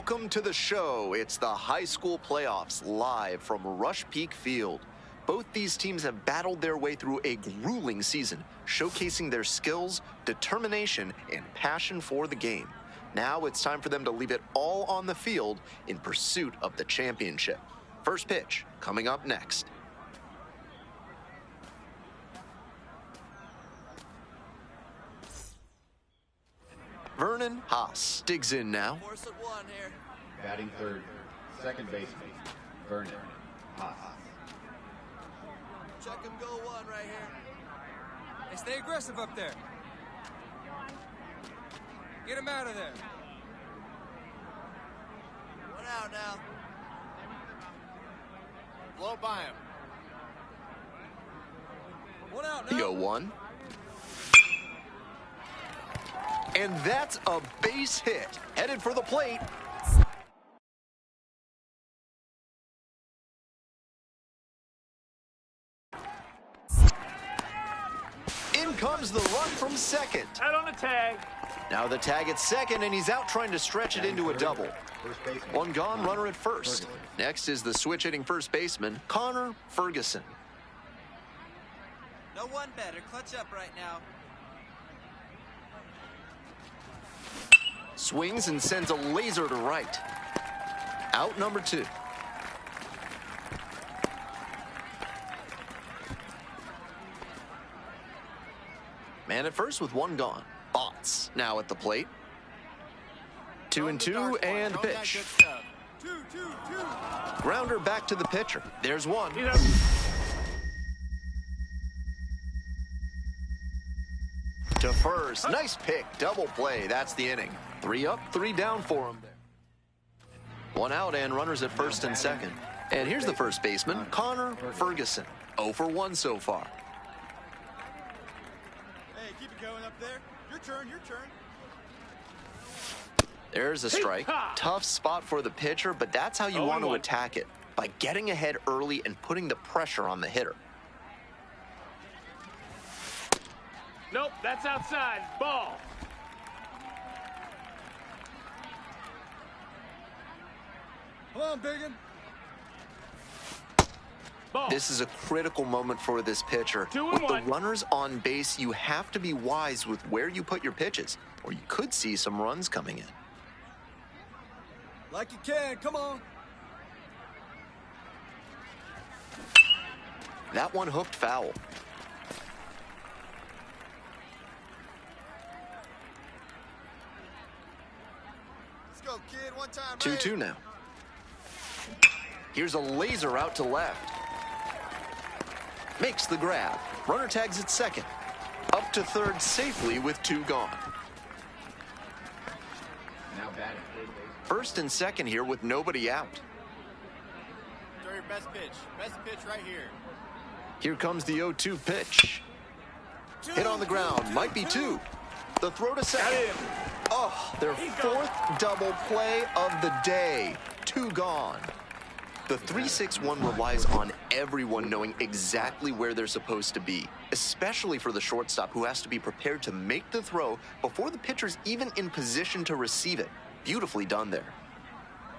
Welcome to the show. It's the high school playoffs live from Rush Peak Field. Both these teams have battled their way through a grueling season, showcasing their skills, determination, and passion for the game. Now it's time for them to leave it all on the field in pursuit of the championship. First pitch coming up next. Vernon Haas digs in now. Force at one here. Batting third, second baseman, Vernon Haas. Check him go one right here. Hey, stay aggressive up there. Get him out of there. One out now. Blow by him. One out The now. 0-1. And that's a base hit. Headed for the plate. In comes the run from second. Out on the tag. Now the tag at second, and he's out trying to stretch it into a double. One gone, runner at first. Next is the switch-hitting first baseman, Connor Ferguson. No one better. Clutch up right now. Swings and sends a laser to right. Out number 2. Man at first with one gone. Bots now at the plate. 2-2 and pitch. 2-2-2. Grounder back to the pitcher. There's one. To first. Nice pick. Double play. That's the inning. 3 up, 3 down for him there. One out and runners at first and second. And here's the first baseman, Connor Ferguson. 0 for 1 so far. Hey, keep it going up there. Your turn, your turn. There's a strike. Tough spot for the pitcher, but that's how you want to attack it, by getting ahead early and putting the pressure on the hitter. Nope, that's outside. Ball. Come on, Biggin. Ball. This is a critical moment for this pitcher. 2-1. With the runners on base, you have to be wise with where you put your pitches, or you could see some runs coming in. Like you can, come on. That one hooked foul. Let's go, kid. One time. 2-2 now. Here's a laser out to left. Makes the grab. Runner tags at second. Up to third safely with 2 gone. Now batting third base. First and second here with nobody out. Throw your best pitch. Best pitch right here. Here comes the 0-2 pitch. Hit on the ground. Might be 2. The throw to second. Oh, their 4th double play of the day. 2 gone. The 3-6-1 relies on everyone knowing exactly where they're supposed to be, especially for the shortstop who has to be prepared to make the throw before the pitcher's even in position to receive it. Beautifully done there.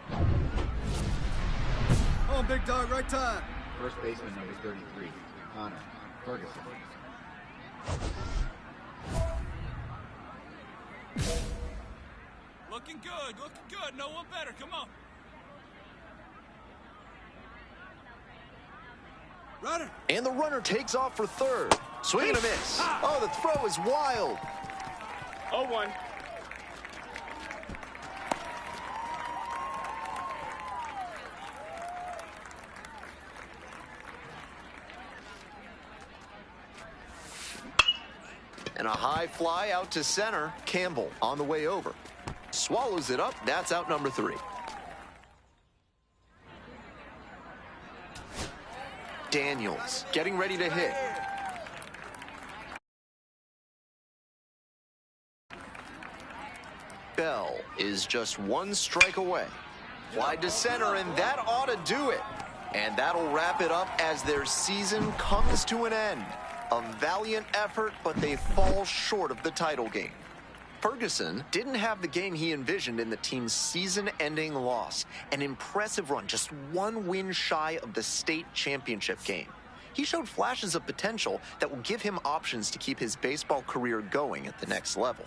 Come on, big dog, right time. First baseman number 33, Connor Ferguson. Looking good, no one better, come on. Runner. And the runner takes off for third. Swing and a miss. Oh, the throw is wild. 0-1. And a high fly out to center. Campbell on the way over. Swallows it up. That's out number 3. Daniels getting ready to hit. Bell is just 1 strike away. Fly to center, and that ought to do it. And that'll wrap it up as their season comes to an end. A valiant effort, but they fall short of the title game. Ferguson didn't have the game he envisioned in the team's season-ending loss. An impressive run, just one win shy of the state championship game. He showed flashes of potential that will give him options to keep his baseball career going at the next level.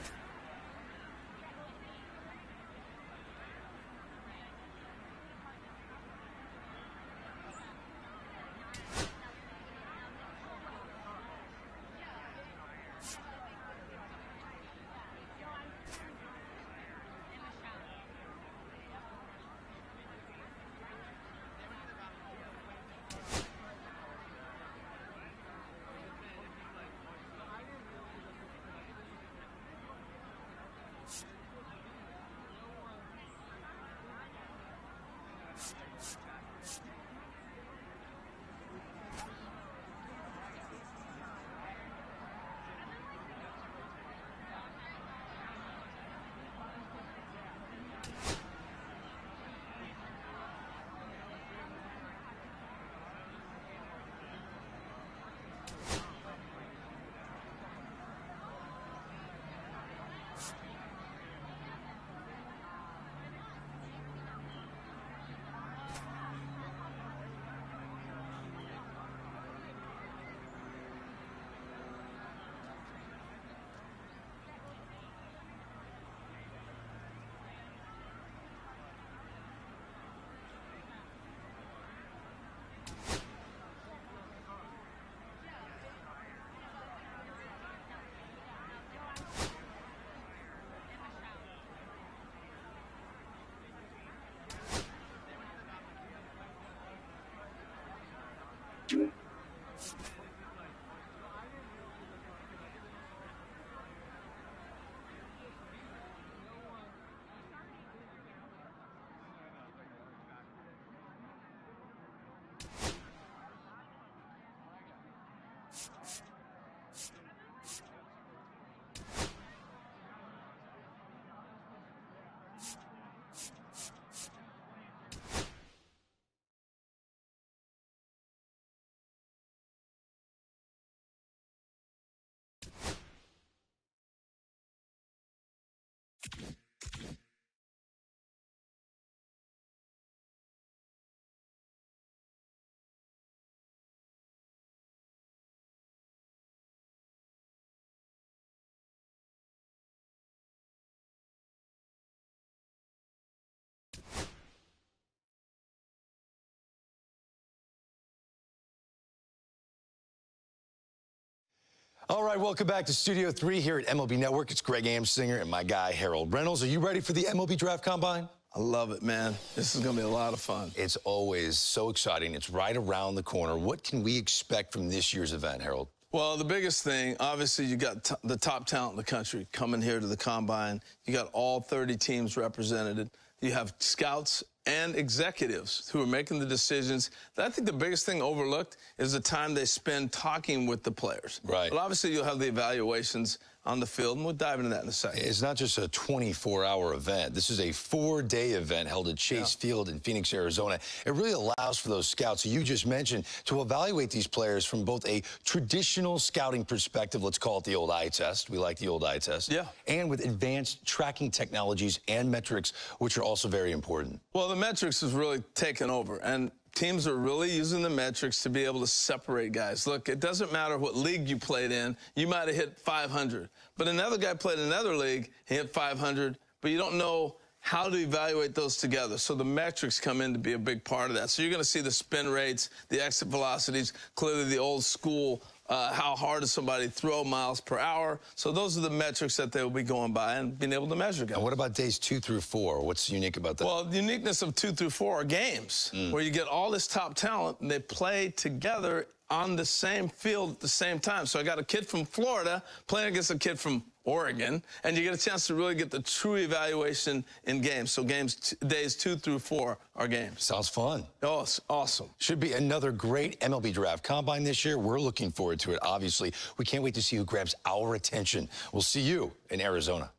All right, welcome back to Studio 3 here at MLB Network. It's Greg Amsinger and my guy, Harold Reynolds. Are you ready for the MLB Draft Combine? I love it, man. This is going to be a lot of fun. It's always so exciting. It's right around the corner. What can we expect from this year's event, Harold? Well, the biggest thing, obviously, you got the top talent in the country coming here to the Combine. You got all 30 teams represented. You have scouts and executives who are making the decisions. I think the biggest thing overlooked is the time they spend talking with the players. Right. But obviously, you'll have the evaluations on the field, and we'll dive into that in a second. It's not just a 24-hour event. This is a 4-day event held at Chase Field in Phoenix, Arizona. It really allows for those scouts who you just mentioned to evaluate these players from both a traditional scouting perspective, let's call it the old eye test. We like the old eye test. Yeah. And with advanced tracking technologies and metrics, which are also very important. Well, the metrics has really taken over, and teams are really using the metrics to be able to separate guys. Look, it doesn't matter what league you played in. You might have hit 500, but another guy played in another league, he hit 500, but you don't know how to evaluate those together. So the metrics come in to be a big part of that. So you're going to see the spin rates, the exit velocities, clearly the old school, how hard does somebody throw miles per hour. So those are the metrics that they will be going by and being able to measure guys. And what about days 2 through 4? What's unique about that? Well, the uniqueness of 2 through 4 are games where you get all this top talent and they play together on the same field at the same time. So I got a kid from Florida playing against a kid from Oregon, and you get a chance to really get the true evaluation in games. So days 2 through 4 are games. Sounds fun. Oh, it's awesome. Should be another great MLB Draft Combine this year. We're looking forward to it, obviously. We can't wait to see who grabs our attention. We'll see you in Arizona.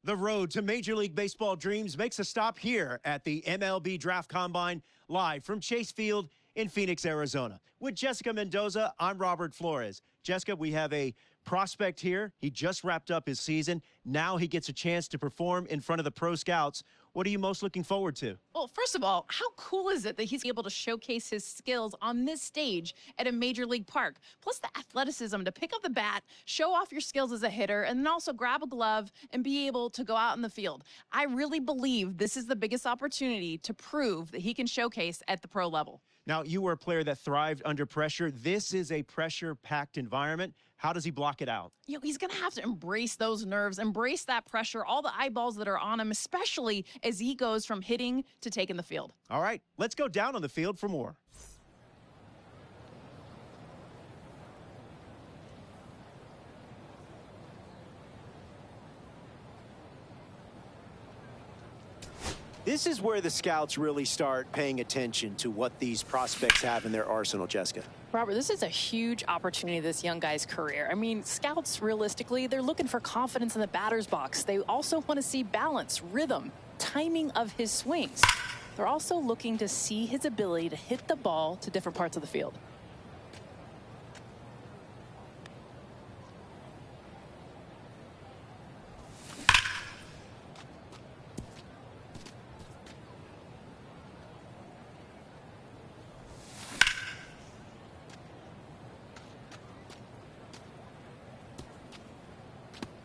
The road to Major League Baseball dreams makes a stop here at the MLB Draft Combine, live from Chase Field in Phoenix, Arizona. With Jessica Mendoza, I'm Robert Flores. Jessica, we have a prospect here. He just wrapped up his season. Now he gets a chance to perform in front of the pro scouts. What are you most looking forward to? Well, first of all, how cool is it that he's able to showcase his skills on this stage at a major league park? Plus the athleticism to pick up the bat, show off your skills as a hitter, and then also grab a glove and be able to go out in the field. I really believe this is the biggest opportunity to prove that he can showcase at the pro level. Now, you were a player that thrived under pressure. This is a pressure-packed environment. How does he block it out? You know, he's going to have to embrace those nerves, embrace that pressure, all the eyeballs that are on him, especially as he goes from hitting to taking the field. All right, let's go down on the field for more. This is where the scouts really start paying attention to what these prospects have in their arsenal, Jessica. Robert, this is a huge opportunity this young guy's career. I mean, scouts, realistically, they're looking for confidence in the batter's box. They also want to see balance, rhythm, timing of his swings. They're also looking to see his ability to hit the ball to different parts of the field.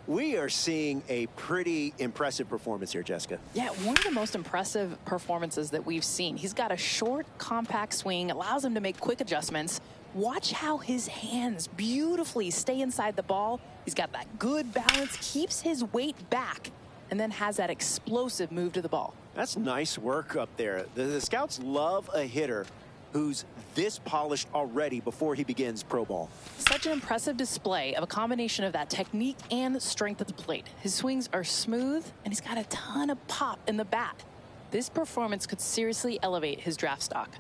We are seeing a pretty impressive performance here, Jessica. Yeah, one of the most impressive performances that we've seen. He's got a short, compact swing, allows him to make quick adjustments. Watch how his hands beautifully stay inside the ball. He's got that good balance, keeps his weight back, and then has that explosive move to the ball. That's nice work up there. The scouts love a hitter who's this polished already before he begins pro ball. Such an impressive display of a combination of that technique and strength at the plate. His swings are smooth, and he's got a ton of pop in the bat. This performance could seriously elevate his draft stock.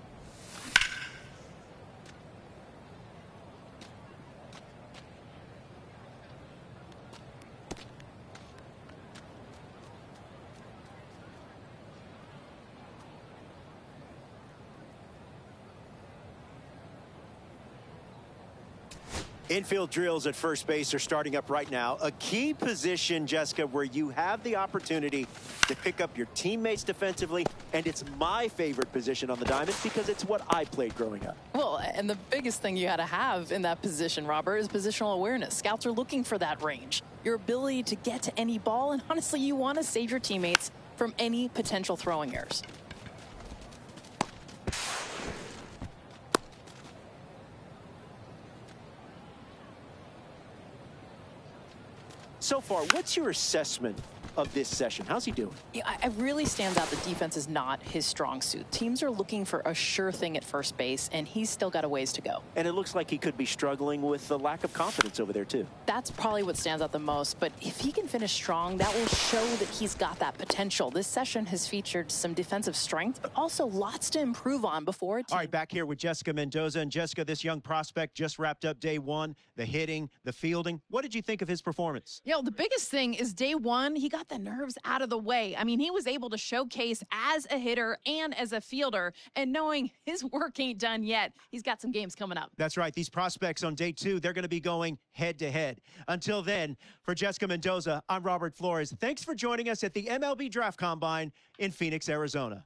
Infield drills at first base are starting up right now. A key position, Jessica, where you have the opportunity to pick up your teammates defensively, and it's my favorite position on the diamond because it's what I played growing up. Well, and the biggest thing you got to have in that position, Robert, is positional awareness. Scouts are looking for that range, your ability to get to any ball, and honestly, you want to save your teammates from any potential throwing errors. So far, what's your assessment of this session? How's he doing? Yeah, it really stands out that defense is not his strong suit. Teams are looking for a sure thing at first base, and he's still got a ways to go. And it looks like he could be struggling with the lack of confidence over there, too. That's probably what stands out the most, but if he can finish strong, that will show that he's got that potential. This session has featured some defensive strength, but also lots to improve on before. All right, back here with Jessica Mendoza. And Jessica, this young prospect just wrapped up day one, the hitting, the fielding. What did you think of his performance? You know, the biggest thing is day one, he got the nerves out of the way. I mean, he was able to showcase as a hitter and as a fielder, and knowing his work ain't done yet, he's got some games coming up. That's right. These prospects on day two, they're going to be going head-to-head. Until then, for Jessica Mendoza, I'm Robert Flores. Thanks for joining us at the MLB Draft Combine in Phoenix, Arizona.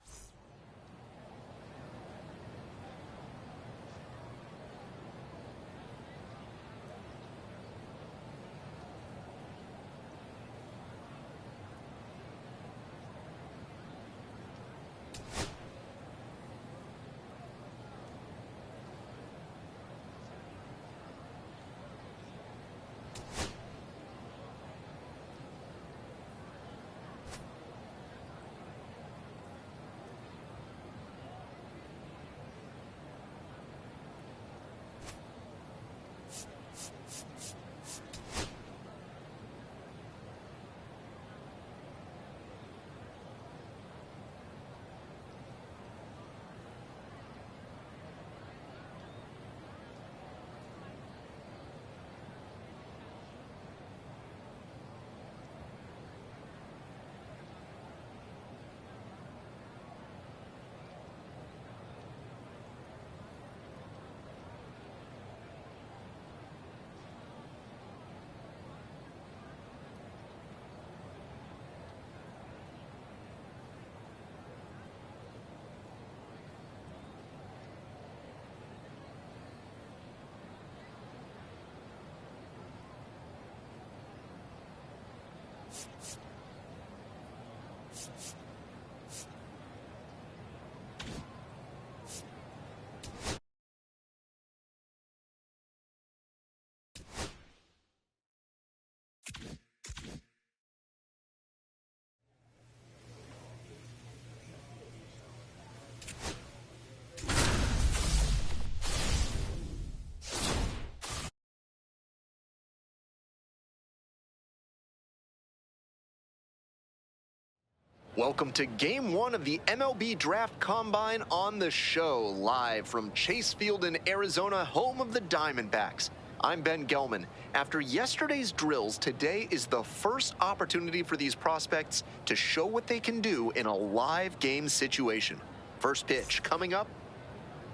Welcome to Game 1 of the MLB Draft Combine on the show, live from Chase Field in Arizona, home of the Diamondbacks. I'm Ben Gelman. After yesterday's drills, today is the first opportunity for these prospects to show what they can do in a live game situation. First pitch coming up,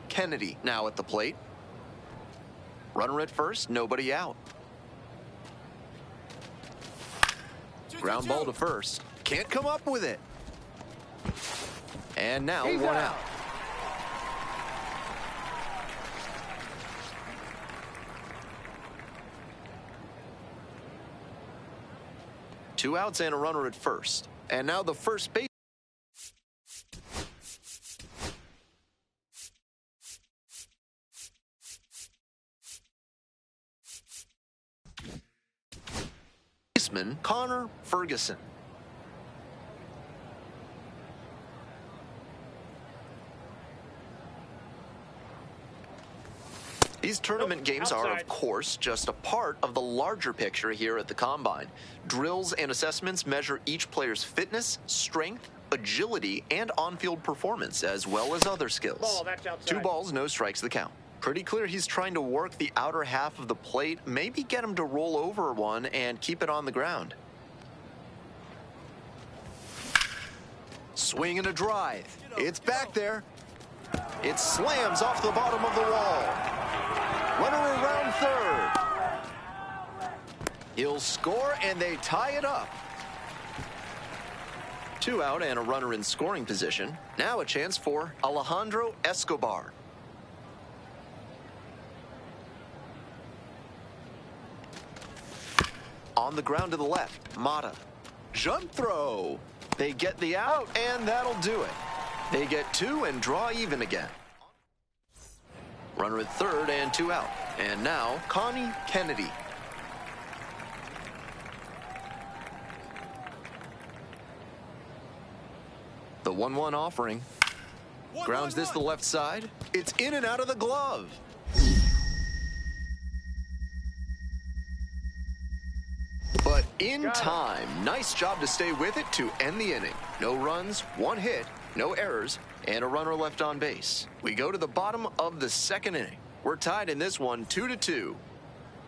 Kennedy now at the plate. Runner at first, nobody out. Ground ball to first. Can't come up with it. And now one out. Two outs and a runner at first. And now the first baseman, Connor Ferguson. These tournament games are, of course, just a part of the larger picture here at the Combine. Drills and assessments measure each player's fitness, strength, agility, and on-field performance, as well as other skills. Two balls, no strikes, the count. Pretty clear he's trying to work the outer half of the plate, maybe get him to roll over one and keep it on the ground. Swing and a drive. It's back there. It slams off the bottom of the wall. Runner around third. He'll score, and they tie it up. Two out and a runner in scoring position. Now a chance for Alejandro Escobar. On the ground to the left, Mata. Jump throw. They get the out, and that'll do it. They get two and draw even again. Runner at third and two out. And now, Connie Kennedy. The 1-1 offering. Grounds this to the left side. It's in and out of the glove. But in time, nice job to stay with it to end the inning. No runs, one hit, no errors, and a runner left on base. We go to the bottom of the second inning. We're tied in this one 2-2.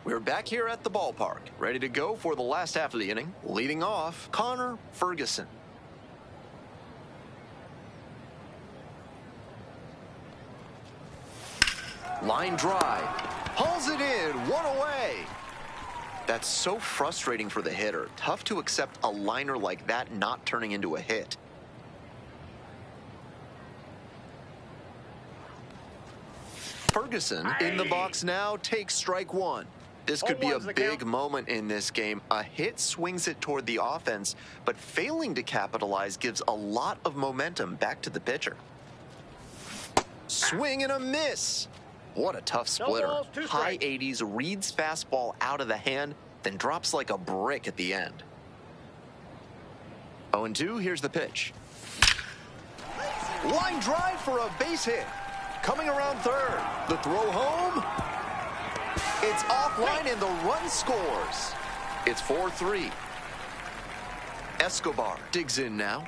We're back here at the ballpark, ready to go for the last half of the inning. Leading off, Connor Ferguson. Line drive. Hauls it in, one away. That's so frustrating for the hitter. Tough to accept a liner like that not turning into a hit. Ferguson in the box now takes strike one. This could be a big moment in this game. A hit swings it toward the offense, but failing to capitalize gives a lot of momentum back to the pitcher. Swing and a miss. What a tough splitter. High 80s, reads fastball out of the hand, then drops like a brick at the end. 0-2, here's the pitch. Line drive for a base hit. Coming around third. The throw home. It's offline and the run scores. It's 4-3. Escobar digs in now.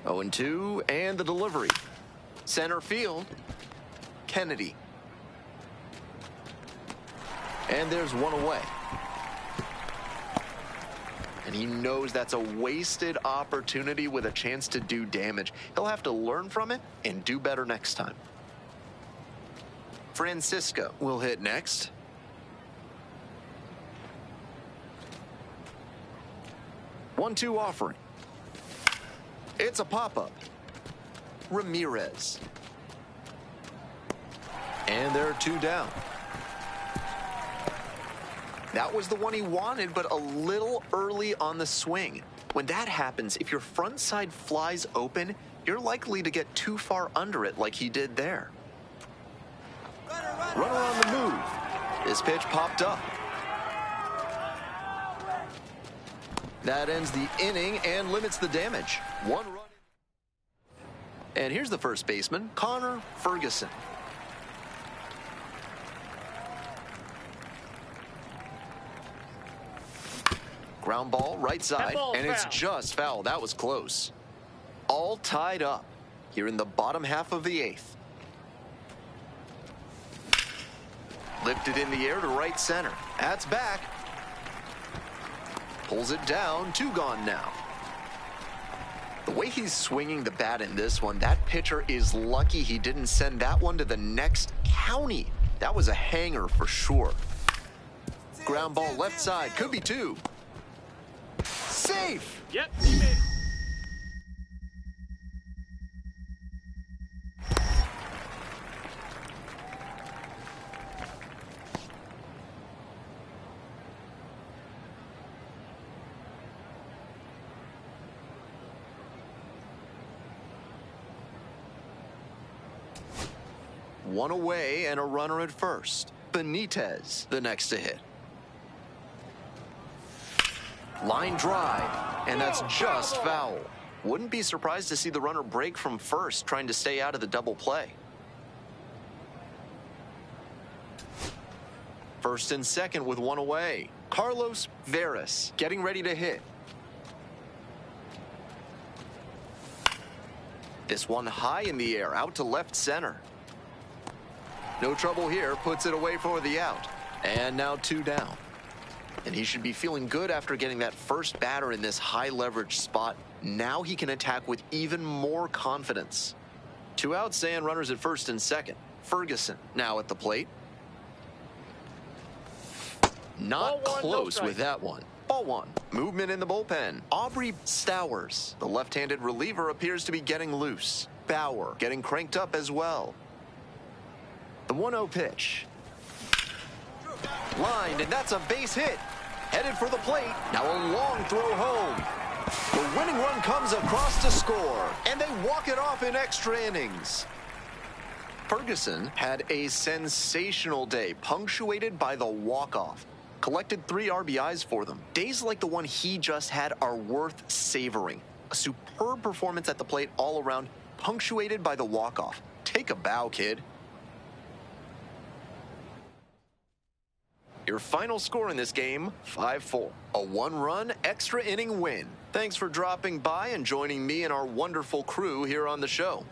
Oh, 0-2, and the delivery. Center field, Kennedy. And there's one away. And he knows that's a wasted opportunity with a chance to do damage. He'll have to learn from it and do better next time. Francisco will hit next. One-two offering. It's a pop-up. Ramirez. And there are two down. That was the one he wanted, but a little early on the swing. When that happens, if your front side flies open, you're likely to get too far under it like he did there. Runner on the move. This pitch popped up. That ends the inning and limits the damage. 1 run. And here's the first baseman, Connor Ferguson. Ground ball, right side, and it's just foul. That was close. All tied up here in the bottom half of the 8th. Lifted in the air to right center. That's back. Pulls it down, 2 gone now. The way he's swinging the bat in this one, that pitcher is lucky he didn't send that one to the next county. That was a hanger for sure. Ground ball left side, could be 2. Safe! Yep, he made it. One away and a runner at first. Benitez, the next to hit. Line drive, and that's just foul. Wouldn't be surprised to see the runner break from first, trying to stay out of the double play. First and second with 1 away. Carlos Veras getting ready to hit. This one high in the air, out to left center. No trouble here, puts it away for the out. And now 2 down. And he should be feeling good after getting that first batter in this high leverage spot. Now he can attack with even more confidence. 2 outs and runners at first and second. Ferguson now at the plate. Not close with that one. Ball 1. Movement in the bullpen. Aubrey Stowers, the left-handed reliever, appears to be getting loose. Bauer getting cranked up as well. The 1-0 pitch. Lined, and that's a base hit. Headed for the plate. Now a long throw home. The winning run comes across to score, and they walk it off in extra innings. Ferguson had a sensational day, punctuated by the walk-off. Collected 3 RBIs for them. Days like the one he just had are worth savoring. A superb performance at the plate all around, punctuated by the walk-off. Take a bow, kid. Your final score in this game, 5-4. A 1-run extra inning win. Thanks for dropping by and joining me and our wonderful crew here on the show.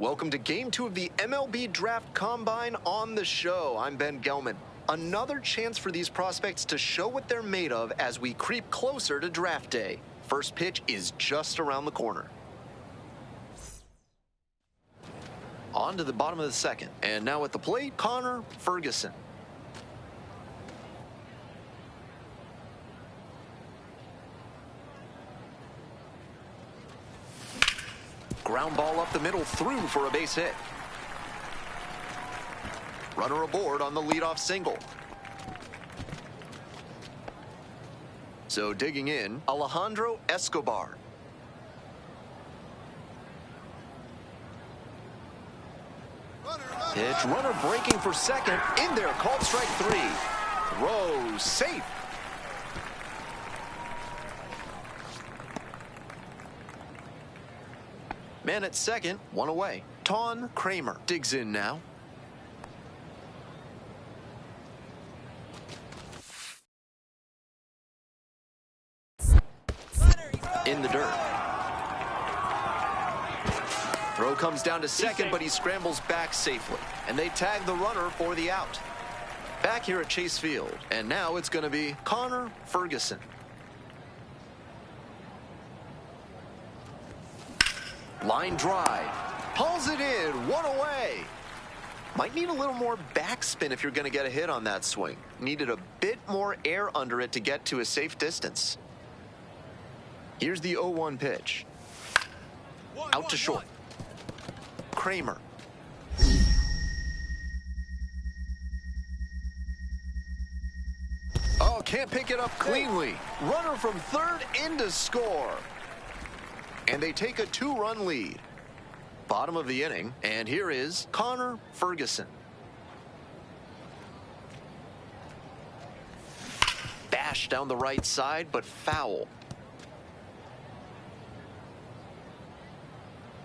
Welcome to Game 2 of the MLB Draft Combine on the show. I'm Ben Gelman. Another chance for these prospects to show what they're made of as we creep closer to draft day. First pitch is just around the corner. On to the bottom of the second. And now at the plate, Connor Ferguson. Ground ball up the middle, through for a base hit. Runner aboard on the leadoff single. So digging in, Alejandro Escobar. Pitch, runner breaking for second. In there, called strike 3. Throw, safe. Man at second, one away. Ton Kramer digs in now. In the dirt. Throw comes down to second, but he scrambles back safely. And they tag the runner for the out. Back here at Chase Field, and now it's going to be Connor Ferguson. Line drive. Pulls it in. One away. Might need a little more backspin if you're going to get a hit on that swing. Needed a bit more air under it to get to a safe distance. Here's the 0-1 pitch. Out to short. Kramer. Oh, can't pick it up cleanly. Runner from third in to score. And they take a 2-run lead. Bottom of the inning, and here is Connor Ferguson. Bash down the right side, but foul.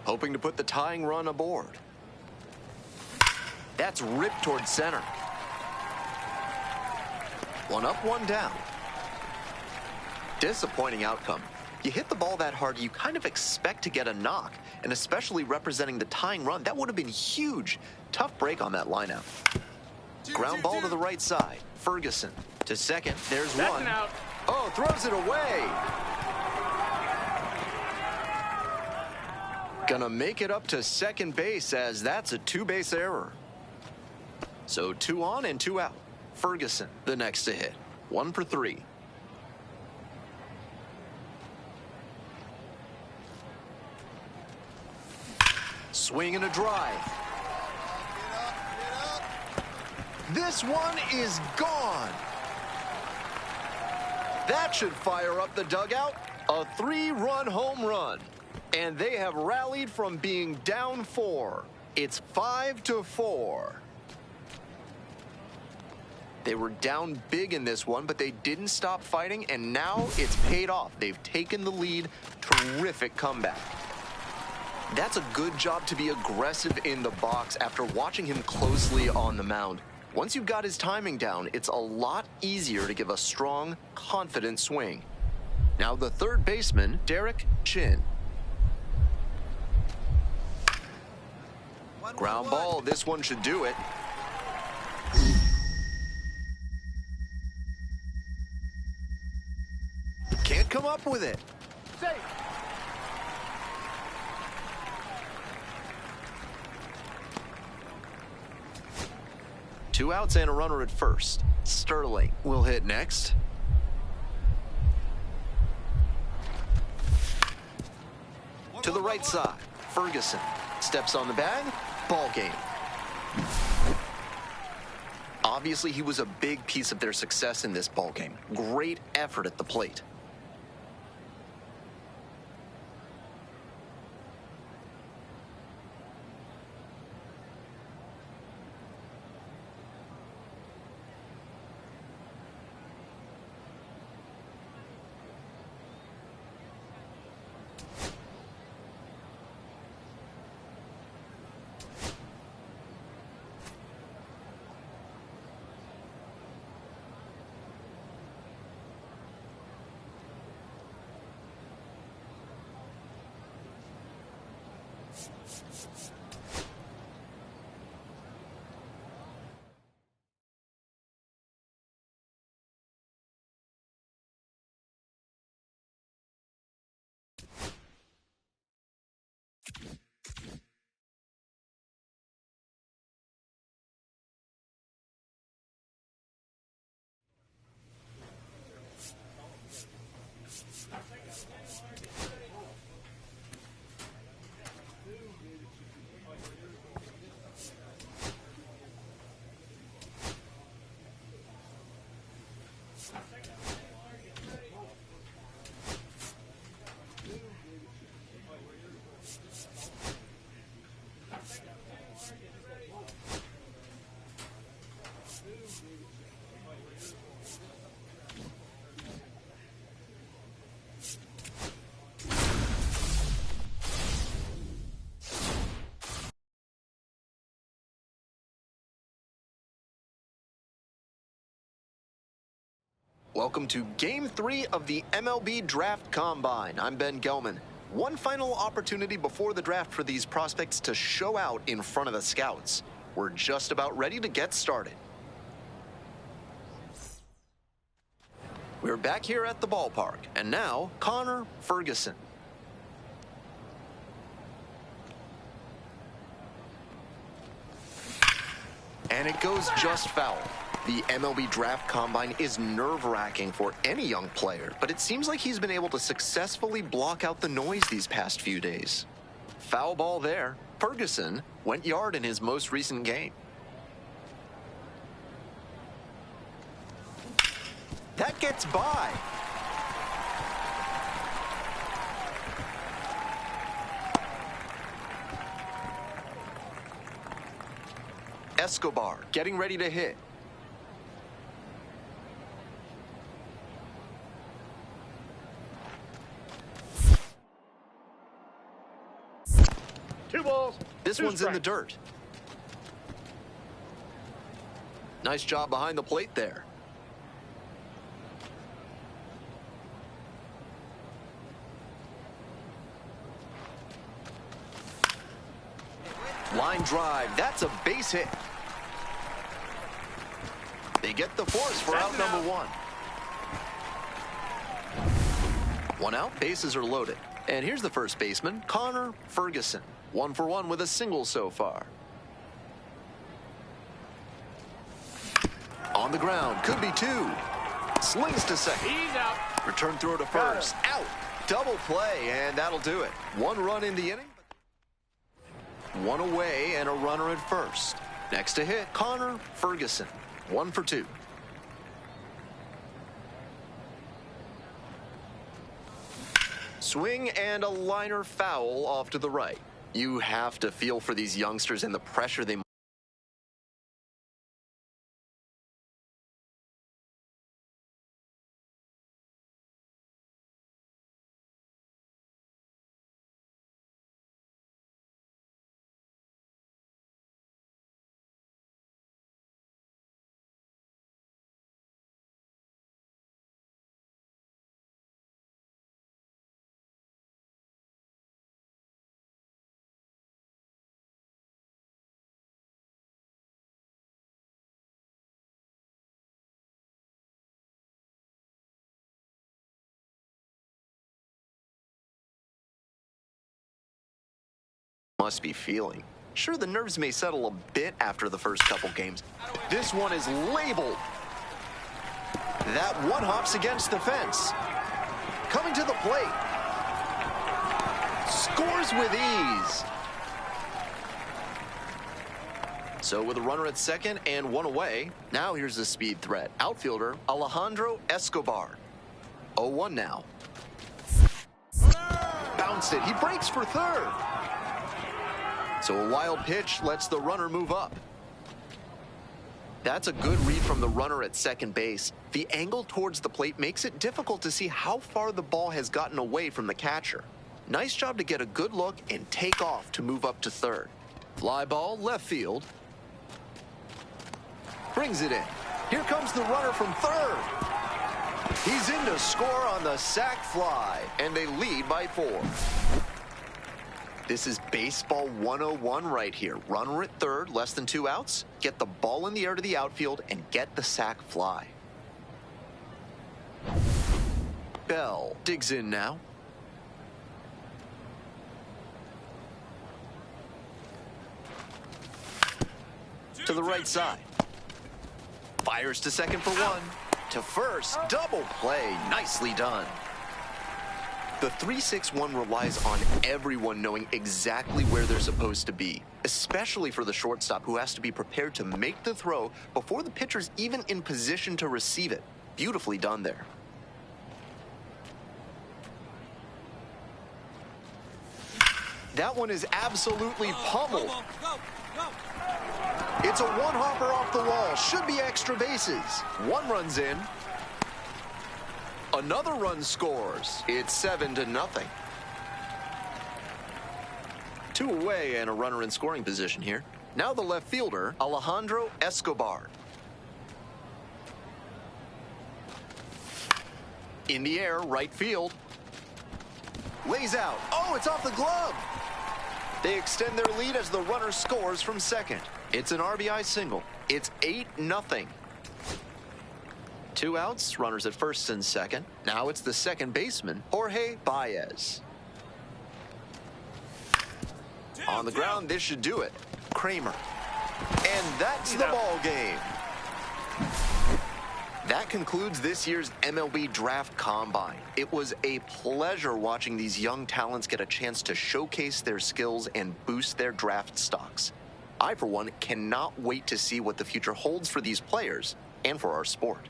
Hoping to put the tying run aboard. That's ripped towards center. One up, one down. Disappointing outcome. You hit the ball that hard, you kind of expect to get a knock, and especially representing the tying run, that would have been huge. Tough break on that lineout. Ground ball to the right side. Ferguson to second. There's one. Oh, throws it away. Gonna make it up to second base as that's a 2-base error. So 2 on and 2 out. Ferguson, the next to hit. 1 for 3. Swing and a drive. This one is gone. That should fire up the dugout. A 3-run home run. And they have rallied from being down 4. It's 5-4. They were down big in this one, but they didn't stop fighting, and now it's paid off. They've taken the lead. Terrific comeback. That's a good job to be aggressive in the box after watching him closely on the mound. Once you've got his timing down, it's a lot easier to give a strong, confident swing. Now the third baseman, Derek Chin. Ground ball, this one should do it. Can't come up with it. Safe. Two outs and a runner at first. Sterling will hit next. To the right side, Ferguson steps on the bag. Ball game. Obviously, he was a big piece of their success in this ball game. Great effort at the plate. Welcome to Game 3 of the MLB Draft Combine. I'm Ben Gelman. One final opportunity before the draft for these prospects to show out in front of the scouts. We're just about ready to get started. We're back here at the ballpark, and now Connor Ferguson. And it goes just foul. The MLB Draft Combine is nerve-wracking for any young player, but it seems like he's been able to successfully block out the noise these past few days. Foul ball there. Ferguson went yard in his most recent game. That gets by. Escobar getting ready to hit. Two balls. This one's in the dirt. Nice job behind the plate there. Line drive. That's a base hit. They get the force for out number one. One out, bases are loaded. And here's the first baseman, Connor Ferguson. 1 for 1 with a single so far. On the ground, could be two. Slings to second. He's out. Return throw to first. Out. Double play, and that'll do it. 1 run in the inning. 1 away and a runner at first. Next to hit, Connor Ferguson. 1 for 2. Swing and a liner foul off to the right. You have to feel for these youngsters and the pressure they must be feeling. Sure, the nerves may settle a bit after the first couple games. This one is labeled. That one hops against the fence. Coming to the plate. Scores with ease. So with a runner at second and 1 away, now here's the speed threat. Outfielder Alejandro Escobar. 0-1 now. Bounced it. He breaks for third. So a wild pitch lets the runner move up. That's a good read from the runner at second base. The angle towards the plate makes it difficult to see how far the ball has gotten away from the catcher. Nice job to get a good look and take off to move up to third. Fly ball left field. Brings it in. Here comes the runner from third. He's in to score on the sac fly, and they lead by 4. This is baseball 101 right here. Runner at third, less than 2 outs. Get the ball in the air to the outfield and get the sac fly. Bell digs in now. To the right side. Fires to second for 1. To first, double play. Nicely done. The 3-6-1 relies on everyone knowing exactly where they're supposed to be, especially for the shortstop who has to be prepared to make the throw before the pitcher's even in position to receive it. Beautifully done there. That one is absolutely pummeled. It's a one-hopper off the wall. Should be extra bases. 1 runs in. Another run scores. It's 7-0. 2 away and a runner in scoring position here. Now the left fielder, Alejandro Escobar. In the air, right field. Lays out. Oh, it's off the glove. They extend their lead as the runner scores from second. It's an RBI single. It's 8-0. 2 outs, runners at first and second. Now it's the second baseman, Jorge Baez. On the ground, this should do it. Kramer. And that's the ball game. That concludes this year's MLB Draft Combine. It was a pleasure watching these young talents get a chance to showcase their skills and boost their draft stocks. I, for one, cannot wait to see what the future holds for these players and for our sport.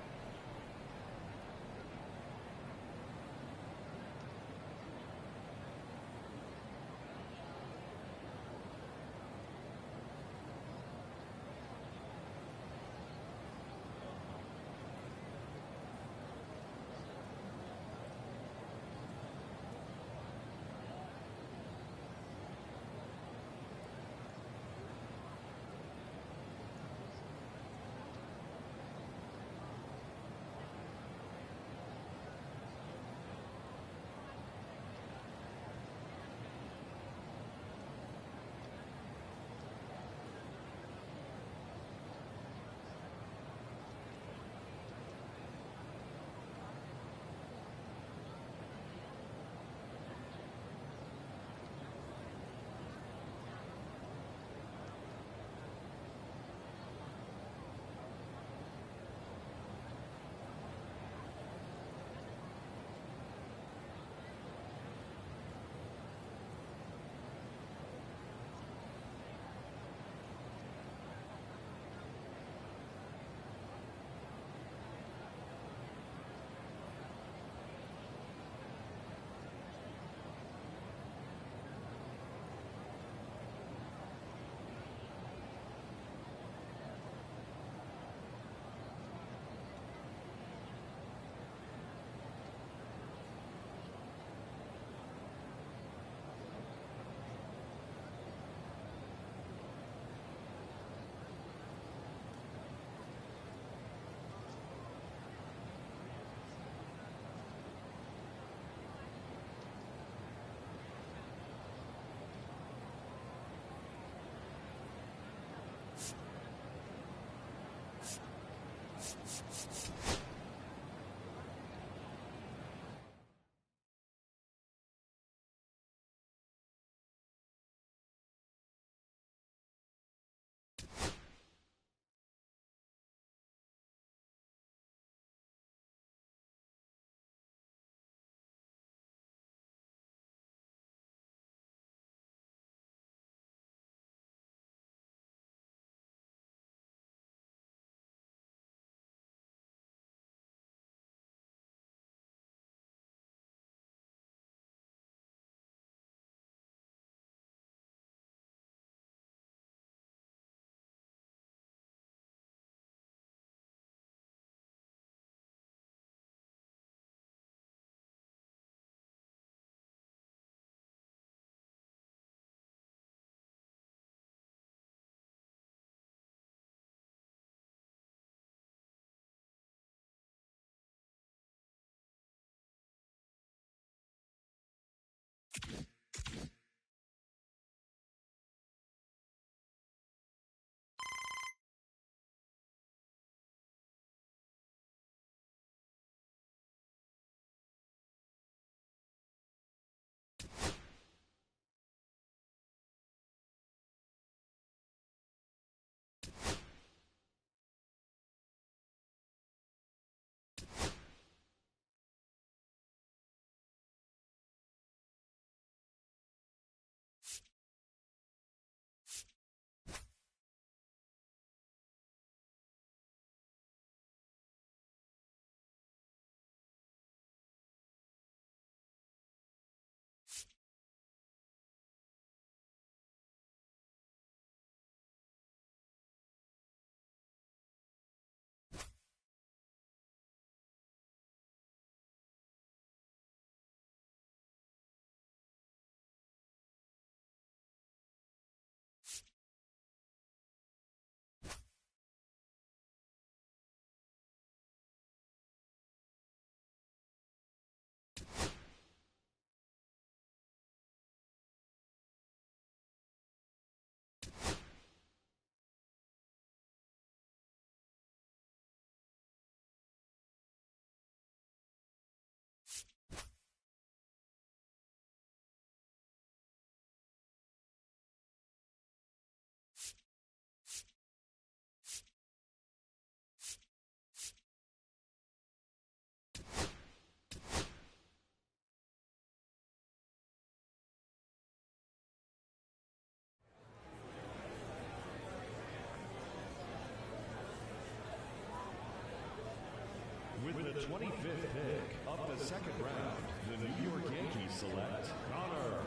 25th pick of the second round, the New York Yankees select Connor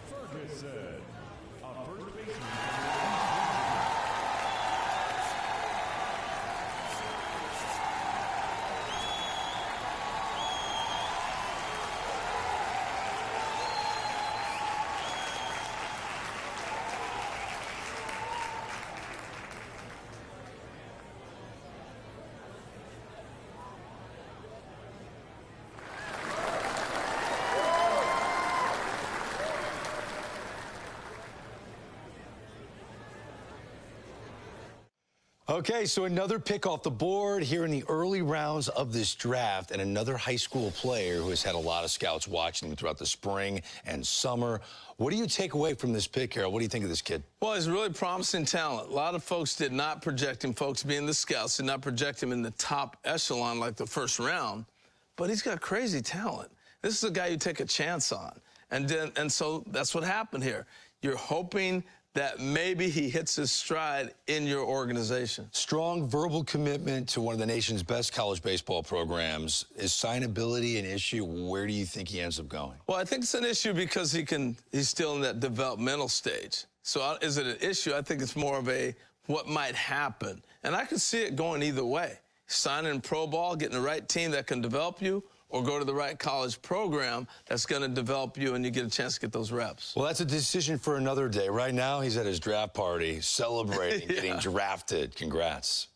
Ferguson, a first baseman from the Okay, so another pick off the board here in the early rounds of this draft, and another high school player who has had a lot of scouts watching him throughout the spring and summer. What do you take away from this pick, Harold? What do you think of this kid? Well, he's really promising talent. A lot of folks did not project him, folks being the scouts, did not project him in the top echelon like the first round, but he's got crazy talent. This is a guy you take a chance on. And so that's what happened here. You're hoping that maybe he hits his stride in your organization. Strong verbal commitment to one of the nation's best college baseball programs. Is signability an issue? Where do you think he ends up going? Well, I think it's an issue because he's still in that developmental stage. So is it an issue? I think it's more of a what might happen. And I could see it going either way. Signing in pro ball, getting the right team that can develop you, or go to the right college program that's going to develop you and you get a chance to get those reps. Well, that's a decision for another day. Right now, he's at his draft party celebrating getting drafted. Congrats.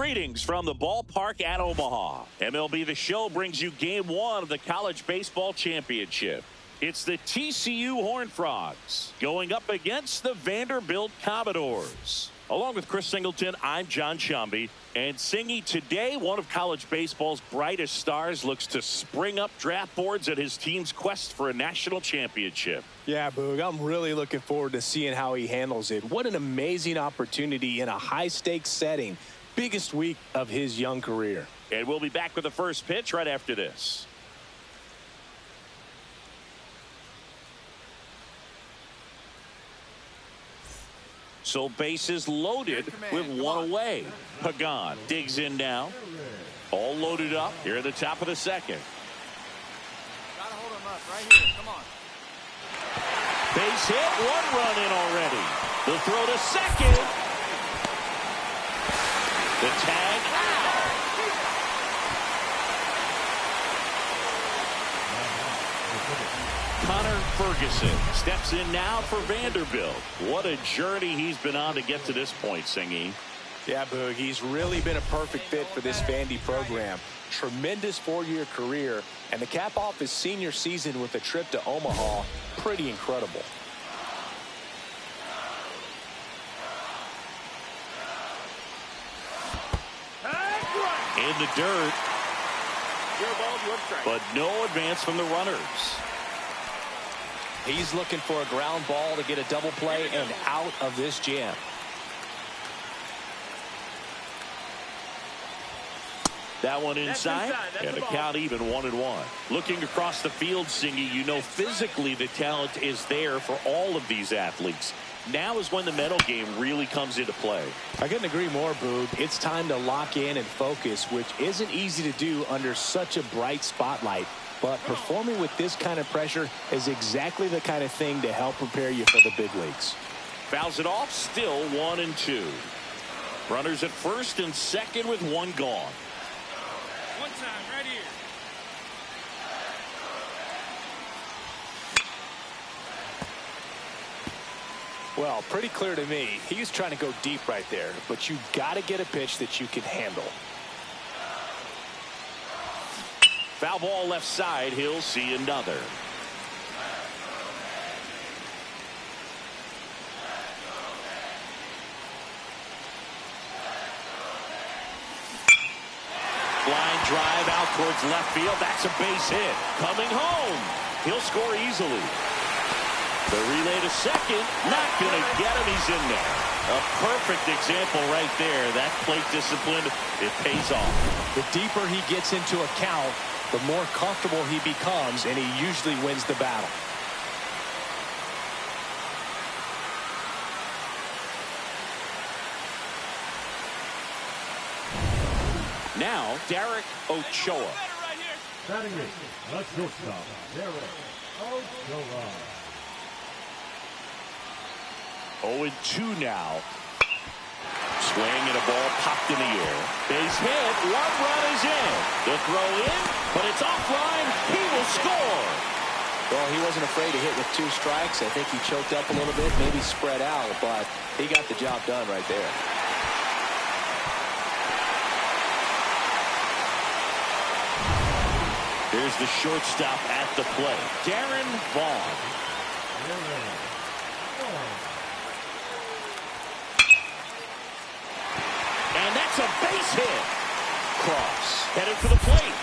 Greetings from the ballpark at Omaha. MLB The Show brings you Game 1 of the College Baseball Championship. It's the TCU Horned Frogs going up against the Vanderbilt Commodores. Along with Chris Singleton, I'm John Shambi. And Singy, today one of college baseball's brightest stars looks to spring up draft boards at his team's quest for a national championship. Yeah, Boog, I'm really looking forward to seeing how he handles it. What an amazing opportunity in a high-stakes setting. Biggest week of his young career. And we'll be back with the first pitch right after this. So bases loaded with one away. Pagan digs in now. All loaded up here at the top of the second. Gotta hold him up right here. Come on. Base hit, one run in already. The throw to second. The tag out. Connor Ferguson steps in now for Vanderbilt. What a journey he's been on to get to this point, Singy. Yeah, Boog, he's really been a perfect fit for this Vandy program. Tremendous four-year career, and to cap off his senior season with a trip to Omaha, pretty incredible. In the dirt, but no advance from the runners. He's looking for a ground ball to get a double play and out of this jam. That one inside, and the count even 1-1. Looking across the field, Singy, you know physically the talent is there for all of these athletes. Now is when the mental game really comes into play. I couldn't agree more, Boog. It's time to lock in and focus, which isn't easy to do under such a bright spotlight. But performing with this kind of pressure is exactly the kind of thing to help prepare you for the big leagues. Fouls it off, still 1-2. Runners at first and second with one gone. One time, right here. Well, pretty clear to me. He was trying to go deep right there, but you've got to get a pitch that you can handle. Foul ball left side. He'll see another. Line drive out towards left field. That's a base hit. Coming home. He'll score easily. The relay to second. Not going to get him. He's in there. A perfect example right there. That plate discipline, it pays off. The deeper he gets into a count, the more comfortable he becomes, and he usually wins the battle. Now, Derek Ochoa. Batting it, the shortstop, Derek Ochoa. 0-2 now. Swing and a ball popped in the air. Base hit. One run is in. The throw in, but it's offline. He will score. Well, he wasn't afraid to hit with 2 strikes. I think he choked up a little bit, maybe spread out, but he got the job done right there. Here's the shortstop at the plate, Darren Vaughn. And that's a base hit. Cross headed for the plate.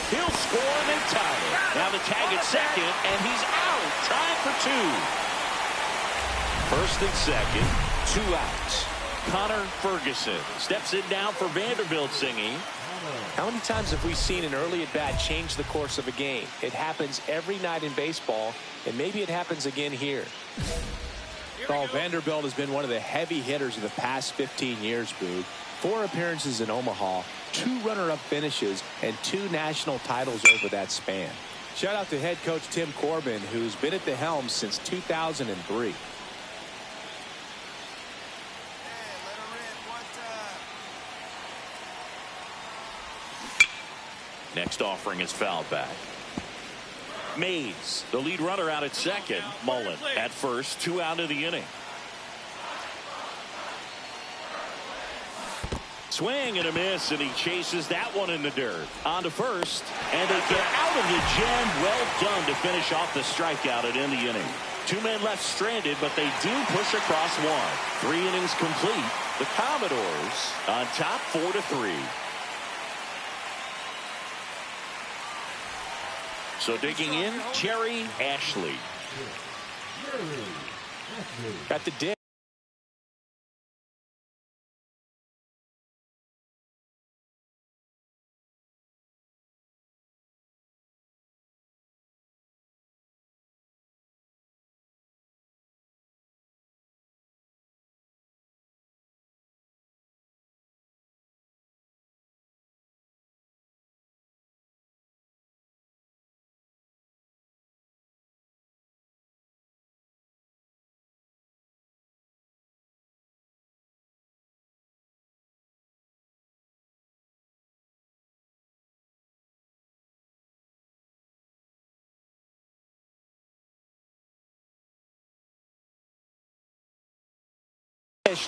He'll score and they tie it. Now the tag at second, and he's out. Trying for 2. First and second, 2 outs. Connor Ferguson steps in now for Vanderbilt, Singy. How many times have we seen an early at-bat change the course of a game? It happens every night in baseball, and maybe it happens again here. Well, Vanderbilt has been one of the heavy hitters of the past 15 years, Boog. 4 appearances in Omaha, 2 runner-up finishes, and 2 national titles over that span. Shout out to head coach Tim Corbin, who's been at the helm since 2003. Next offering is fouled back. Mays, the lead runner, out at second. Mullen at first, 2 out of the inning. Swing and a miss, and he chases that one in the dirt. On to first, and they get out of the jam. Well done to finish off the strikeout and end the inning. 2 men left stranded, but they do push across one. 3 innings complete. The Commodores on top 4-3. So digging in, Jerry Ashley. Got the dig.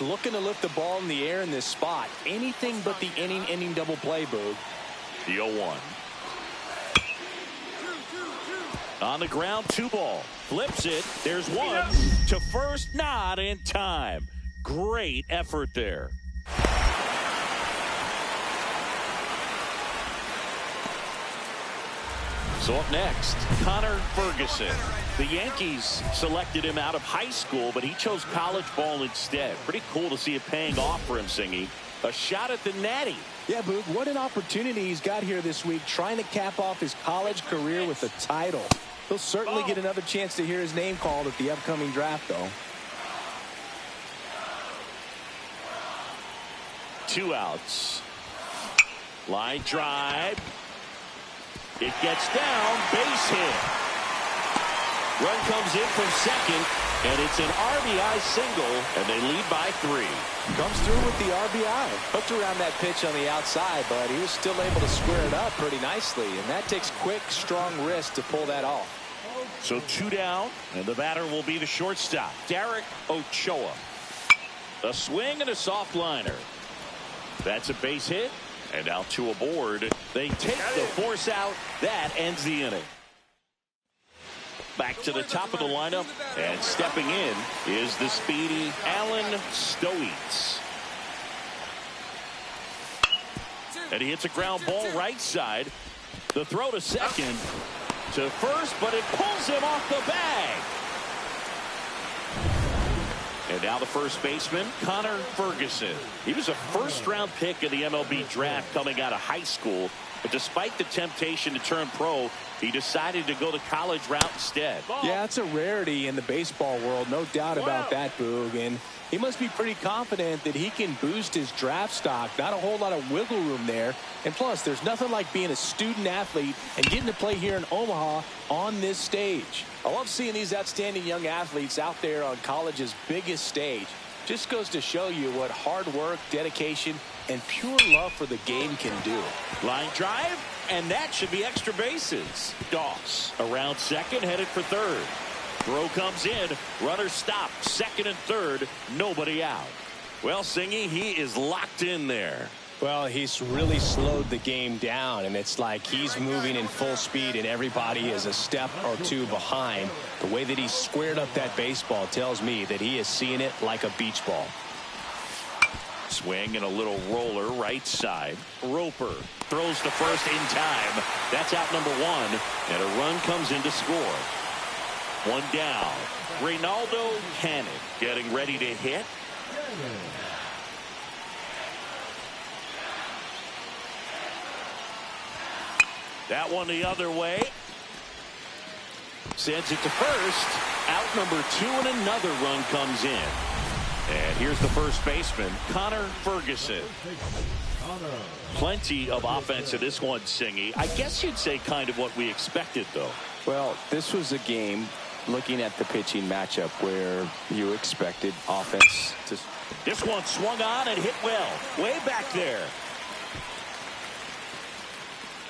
Looking to lift the ball in the air in this spot. Anything but the inning double play, Boog. The 0-1. On the ground, 2 ball. Flips it. There's one to first, not in time. Great effort there. So up next, Connor Ferguson. The Yankees selected him out of high school, but he chose college ball instead. Pretty cool to see it paying off for him, Singy. A shot at the Natty. Yeah, Boog, what an opportunity he's got here this week, trying to cap off his college career with a title. He'll certainly get another chance to hear his name called at the upcoming draft, though. 2 outs. Line drive. It gets down, base hit. Run comes in from second, and it's an RBI single, and they lead by 3. Comes through with the RBI. Hooked around that pitch on the outside, but he was still able to square it up pretty nicely, and that takes quick, strong wrist to pull that off. So 2 down, and the batter will be the shortstop, Derek Ochoa. A swing and a soft liner. That's a base hit. And now 2 aboard. They take the force out. That ends the inning. Back to the top of the lineup. And stepping in is the speedy Alan Stoets. And he hits a ground ball right side. The throw to second. To first, but it pulls him off the bag. And now the first baseman, Connor Ferguson. He was a first-round pick in the MLB draft coming out of high school. But despite the temptation to turn pro, he decided to go the college route instead. Yeah, it's a rarity in the baseball world, no doubt about that, Boog. And he must be pretty confident that he can boost his draft stock. Not a whole lot of wiggle room there. And plus, there's nothing like being a student athlete and getting to play here in Omaha on this stage. I love seeing these outstanding young athletes out there on college's biggest stage. Just goes to show you what hard work, dedication, and pure love for the game can do. Line drive, and that should be extra bases. Doss around second, headed for third. Throw comes in, runner stopped, second and third, nobody out. Well, Singy, he is locked in there. Well, he's really slowed the game down, and it's like he's moving in full speed, and everybody is a step or 2 behind. The way that he squared up that baseball tells me that he is seeing it like a beach ball. Swing and a little roller right side. Roper throws to first in time. That's out number 1, and a run comes in to score. 1 down. Reynaldo Cannon getting ready to hit. That one the other way. Sends it to first. Out number 2, and another run comes in. And here's the first baseman, Connor Ferguson. Plenty of offense in this one, Singy. I guess you'd say kind of what we expected, though. Well, this was a game, looking at the pitching matchup, where you expected offense to... This one swung on and hit well. Way back there.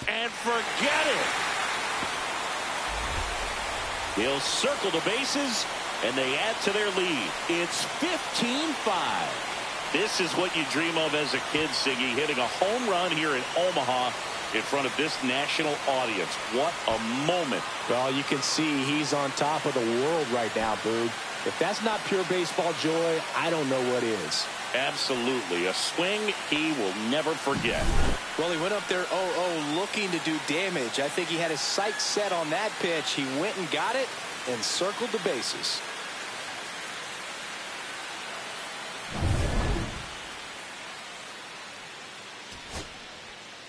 And forget it. He'll circle the bases, and they add to their lead. It's 15-5. This is what you dream of as a kid, Siggy, hitting a home run here in Omaha in front of this national audience. What a moment. Well, you can see he's on top of the world right now, Boog. If that's not pure baseball joy, I don't know what is. Absolutely. A swing he will never forget. Well, he went up there 0-0 looking to do damage. I think he had his sights set on that pitch. He went and got it and circled the bases.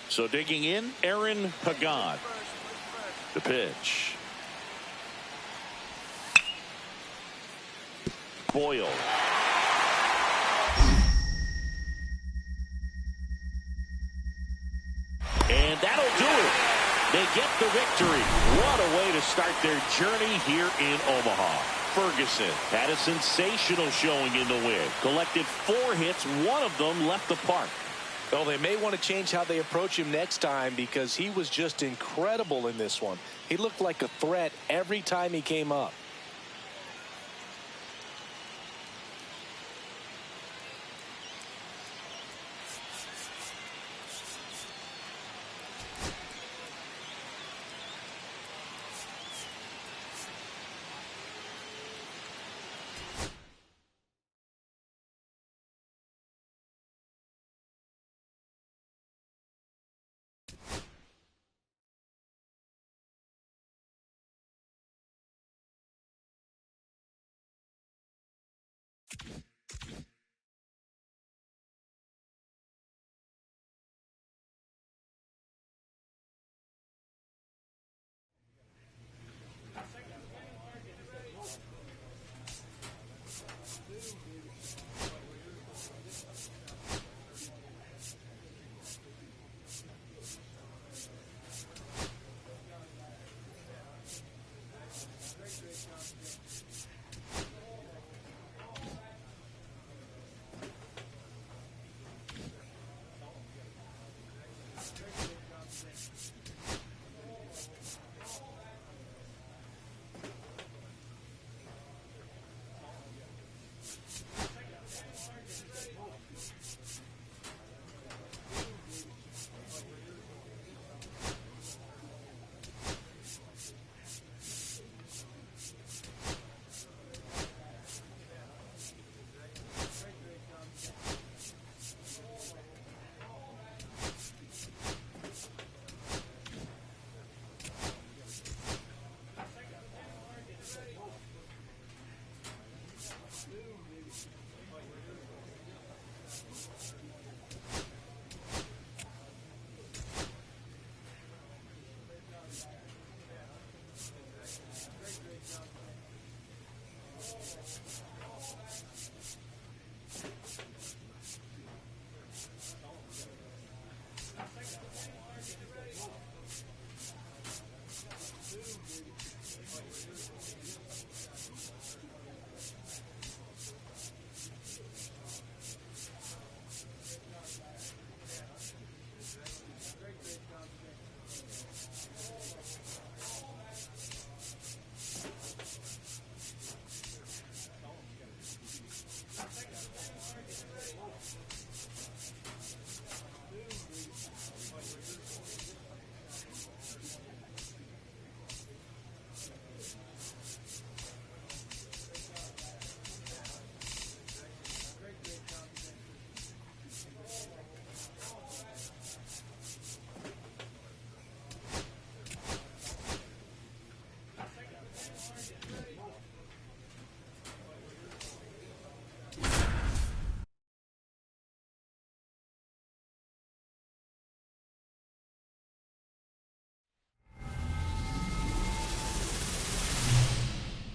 So digging in, Aaron Pagan. The pitch. Boyle. And that'll do it. They get the victory. What a way to start their journey here in Omaha. Ferguson had a sensational showing in the win. Collected 4 hits. 1 of them left the park. Well, they may want to change how they approach him next time because he was just incredible in this one. He looked like a threat every time he came up.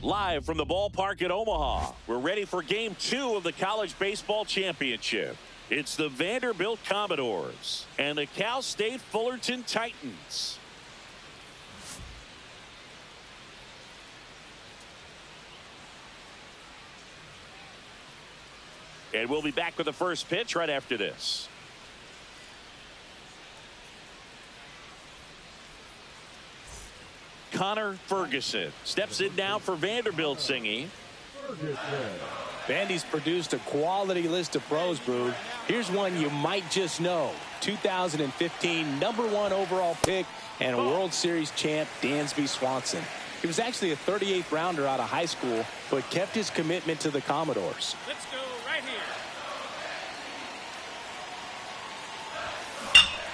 Live from the ballpark at Omaha, we're ready for Game 2 of the College Baseball Championship. It's the Vanderbilt Commodores and the Cal State Fullerton Titans. And we'll be back with the first pitch right after this. Connor Ferguson steps in now for Vanderbilt, Singy. Ferguson. Vandy's produced a quality list of pros, Boog. Here's one you might just know. 2015 #1 overall pick and a World Series champ, Dansby Swanson. He was actually a 38th rounder out of high school, but kept his commitment to the Commodores. Let's go right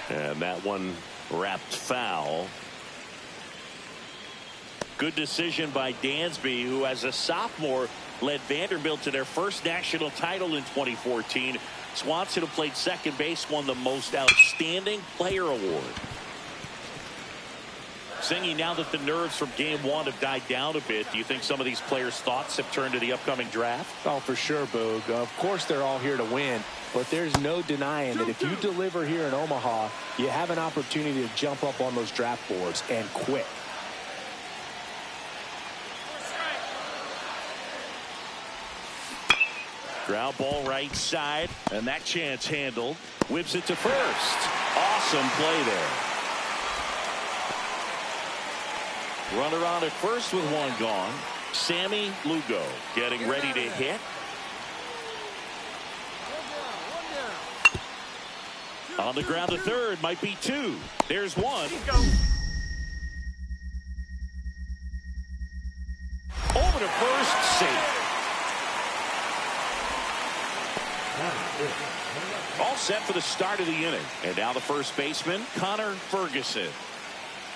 here. And that one wrapped foul. Good decision by Dansby, who as a sophomore led Vanderbilt to their first national title in 2014. Swanson, who played second base, won the most outstanding player award. Singy, now that the nerves from game one have died down a bit, do you think some of these players' thoughts have turned to the upcoming draft? Oh, for sure, Boog. Of course they're all here to win, but there's no denying that if you deliver here in Omaha, you have an opportunity to jump up on those draft boards, and quick. Ground ball right side, and that chance handled. Whips it to first. Awesome play there. Runner on at first with one gone. Sammy Lugo getting ready to hit. On the ground to third, might be two. There's one. Over to first, safe. All set for the start of the inning. And now the first baseman, Connor Ferguson.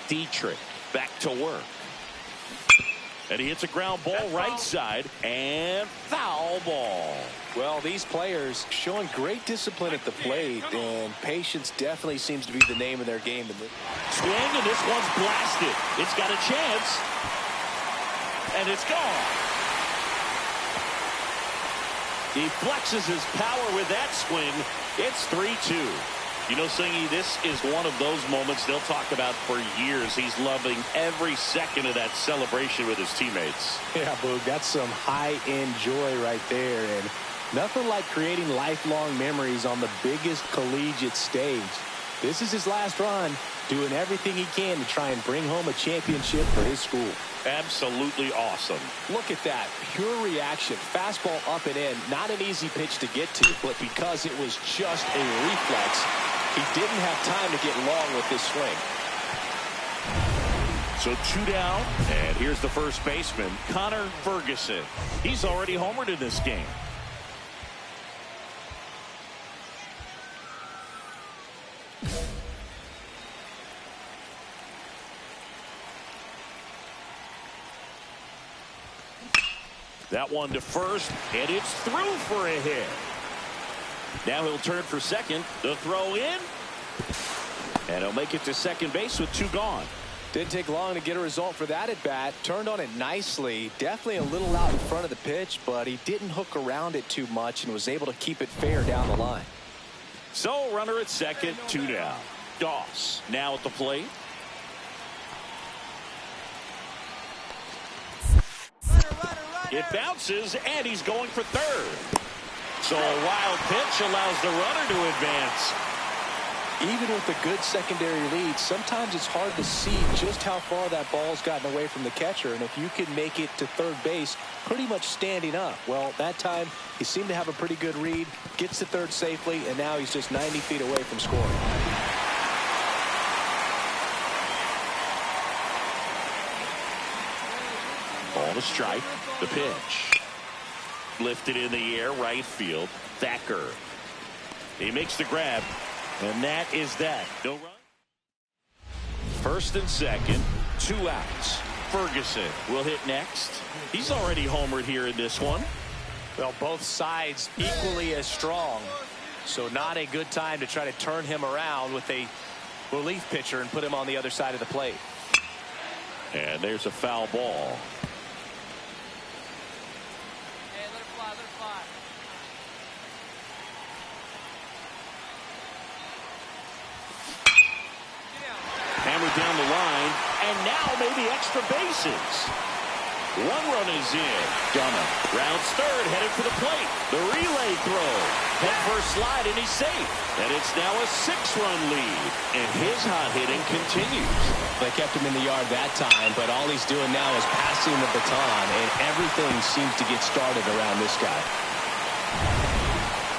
Dietrich back to work. And he hits a ground ball right side, and foul ball. Well, these players showing great discipline at the plate, and patience definitely seems to be the name of their game. Swing, and this one's blasted. It's got a chance, and it's gone. He flexes his power with that swing. It's 3-2. You know, Singy, this is one of those moments they'll talk about for years. He's loving every second of that celebration with his teammates. Yeah, Boog, that's some high-end joy right there. And nothing like creating lifelong memories on the biggest collegiate stage. This is his last run, doing everything he can to try and bring home a championship for his school. Absolutely awesome. Look at that. Pure reaction. Fastball up and in. Not an easy pitch to get to, but because it was just a reflex, he didn't have time to get long with this swing. So two down, and here's the first baseman, Connor Ferguson. He's already homered in this game. That one to first, and it's through for a hit. Now he'll turn for second. The throw in. And he'll make it to second base with two gone. Didn't take long to get a result for that at bat. Turned on it nicely. Definitely a little out in front of the pitch, but he didn't hook around it too much and was able to keep it fair down the line. So runner at second, two down. Doss now at the plate. It bounces, and he's going for third. So a wild pitch allows the runner to advance. Even with a good secondary lead, sometimes it's hard to see just how far that ball's gotten away from the catcher. And if you can make it to third base pretty much standing up, well, that time he seemed to have a pretty good read, gets to third safely, and now he's just 90 feet away from scoring. Ball to strike. The pitch. Lifted in the air, right field. Thacker. He makes the grab, and that is that. No run. First and second, two outs. Ferguson will hit next. He's already homered here in this one. Well, both sides equally as strong, so not a good time to try to turn him around with a relief pitcher and put him on the other side of the plate. And there's a foul ball. Hammered down the line, and now maybe extra bases. One run is in. Gunna rounds third, headed for the plate. The relay throw. Head first slide, and he's safe. And it's now a 6-run lead. And his hot hitting continues. They kept him in the yard that time, but all he's doing now is passing the baton, and everything seems to get started around this guy.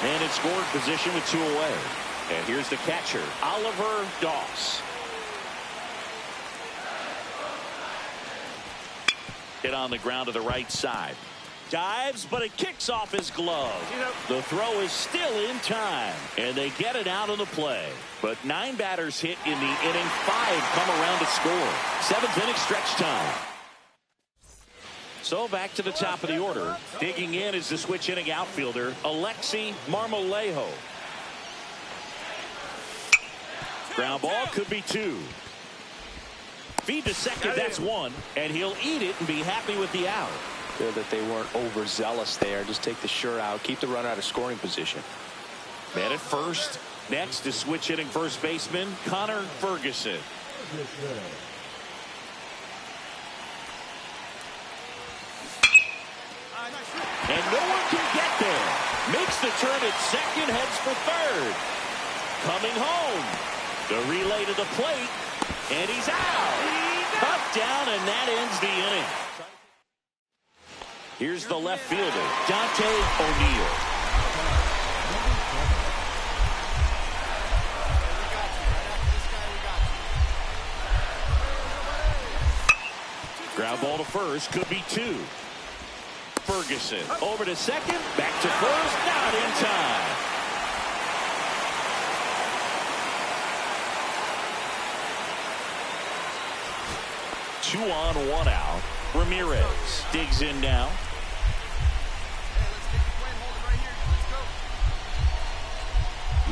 And in scoring position with 2 away. And here's the catcher, Oliver Doss. Hit on the ground to the right side. Dives, but it kicks off his glove. The throw is still in time, and they get it out on the play. But 9 batters hit in the inning, 5 come around to score. 7th inning stretch time. So back to the top of the order. Digging in is the switch inning outfielder, Alexi Marmolejo. Ground ball could be 2. Feed to second, that's 1, and he'll eat it and be happy with the out. Good that they weren't overzealous there. Just take the sure out, keep the runner out of scoring position. Man at first. Next is switch hitting first baseman Connor Ferguson. And no one can get there. Makes the turn at second, heads for third. Coming home. The relay to the plate. And he's out. Cut down, and that ends the inning. Here's the left fielder, Dante O'Neill. Ground ball to first, could be 2. Ferguson over to second, back to first, not in time. Two on, 1 out. Ramirez digs in now.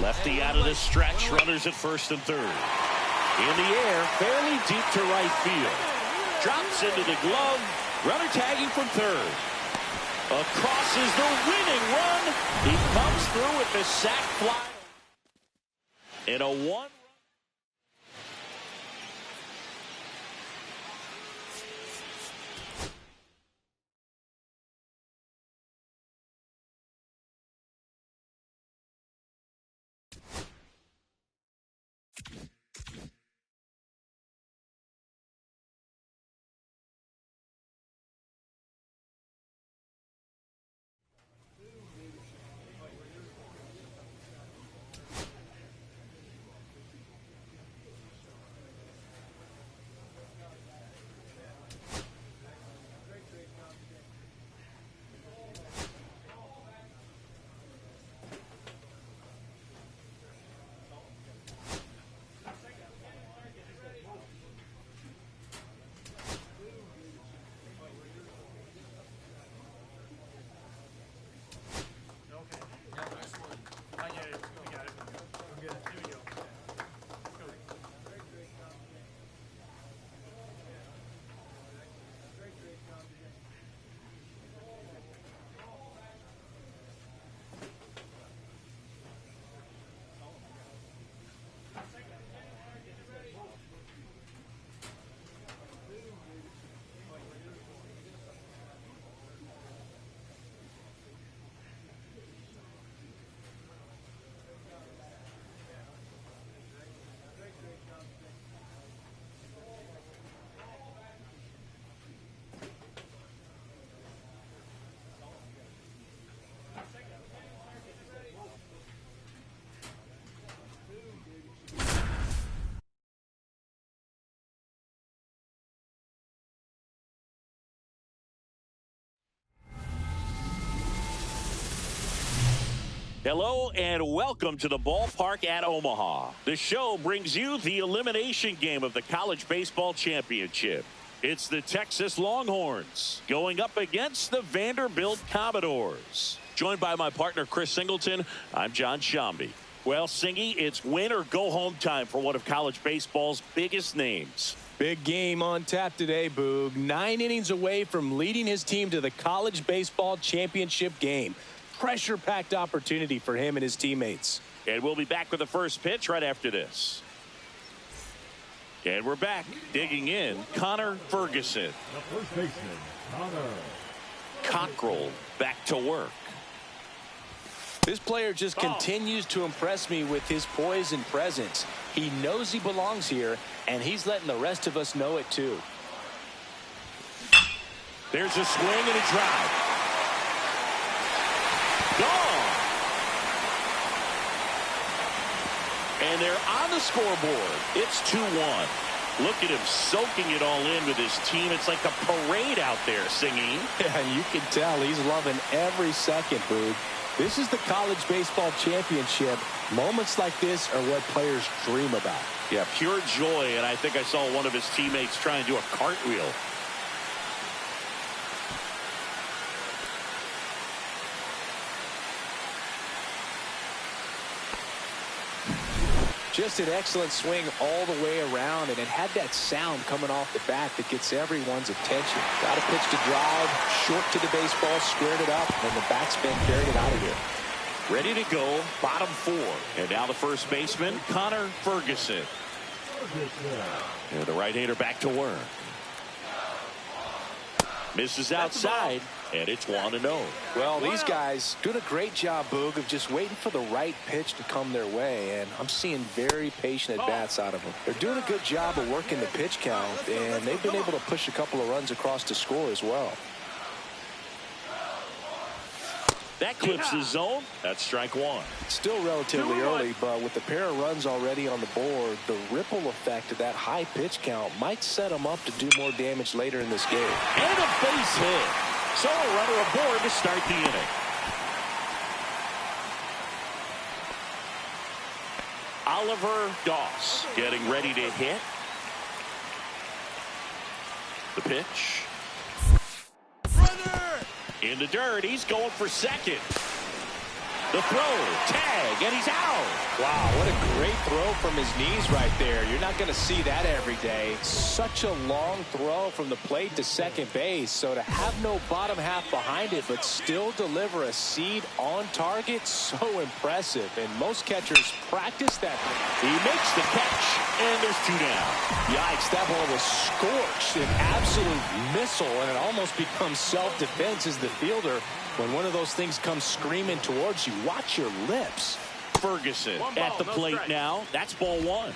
Lefty out of the stretch, runners at first and third. In the air, fairly deep to right field. Drops into the glove, runner tagging from third. Across is the winning run. He comes through with the sac fly. In a 1. Hello and welcome to the ballpark at Omaha. The show brings you the elimination game of the College Baseball Championship. It's the Texas Longhorns going up against the Vanderbilt Commodores. Joined by my partner Chris Singleton, I'm John Shambi. Well, Singy, it's win or go home time for one of college baseball's biggest names. Big game on tap today, Boog. 9 innings away from leading his team to the College Baseball Championship game. Pressure-packed opportunity for him and his teammates. And we'll be back with the first pitch right after this. And we're back. Digging in, Connor Ferguson. The first baseman, Connor. Cockrell back to work. This player just continues to impress me with his poise and presence. He knows he belongs here, and he's letting the rest of us know it too. There's a swing and a drive. Gone. And they're on the scoreboard. It's 2-1. Look at him soaking it all in with his team. It's like a parade out there singing. Yeah, you can tell he's loving every second, Boog. This is the college baseball championship. Moments like this are what players dream about. Yeah, pure joy, and I think I saw one of his teammates try and do a cartwheel. Just an excellent swing all the way around, and it had that sound coming off the bat that gets everyone's attention. Got a pitch to drive, short to the baseball, squared it up, and the backspin carried it out of here. Ready to go, bottom 4. And now the first baseman, Connor Ferguson. And the right-hander back to work. Misses outside, and it's 1-0. Well, these guys doing a great job, Boog, of just waiting for the right pitch to come their way, and I'm seeing very patient at-bats out of them. They're doing a good job of working the pitch count, and they've been able to push a couple of runs across to score as well. That clips the zone. That's strike 1. Still relatively early, but with the pair of runs already on the board, the ripple effect of that high pitch count might set them up to do more damage later in this game. And a base hit. So a runner aboard to start the inning. Oliver Doss getting ready to hit. The pitch. In the dirt, he's going for second. The throw, tag, and he's out. Wow, what a great throw from his knees right there. You're not going to see that every day. Such a long throw from the plate to second base. So to have no bottom half behind it, but still deliver a seed on target, so impressive. And most catchers practice that. He makes the catch, and there's 2 down. Yikes, that ball was scorched, an absolute missile, and it almost becomes self-defense as the fielder. When one of those things comes screaming towards you, watch your lips. Ferguson at the plate now. That's ball 1.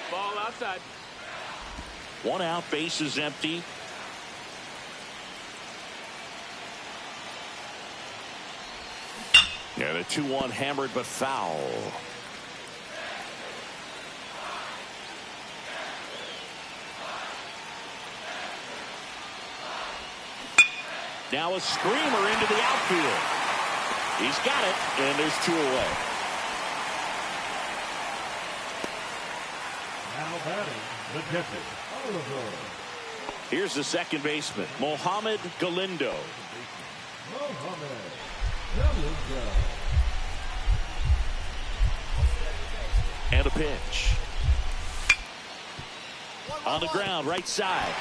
Ball outside. 1 out, base is empty. And a 2-1 hammered but foul. Now a screamer into the outfield. He's got it, and there's 2 away. Now batting, the catcher, Oliver. Here's the second baseman, Mohamed Galindo. And a pitch. On the ground, right side.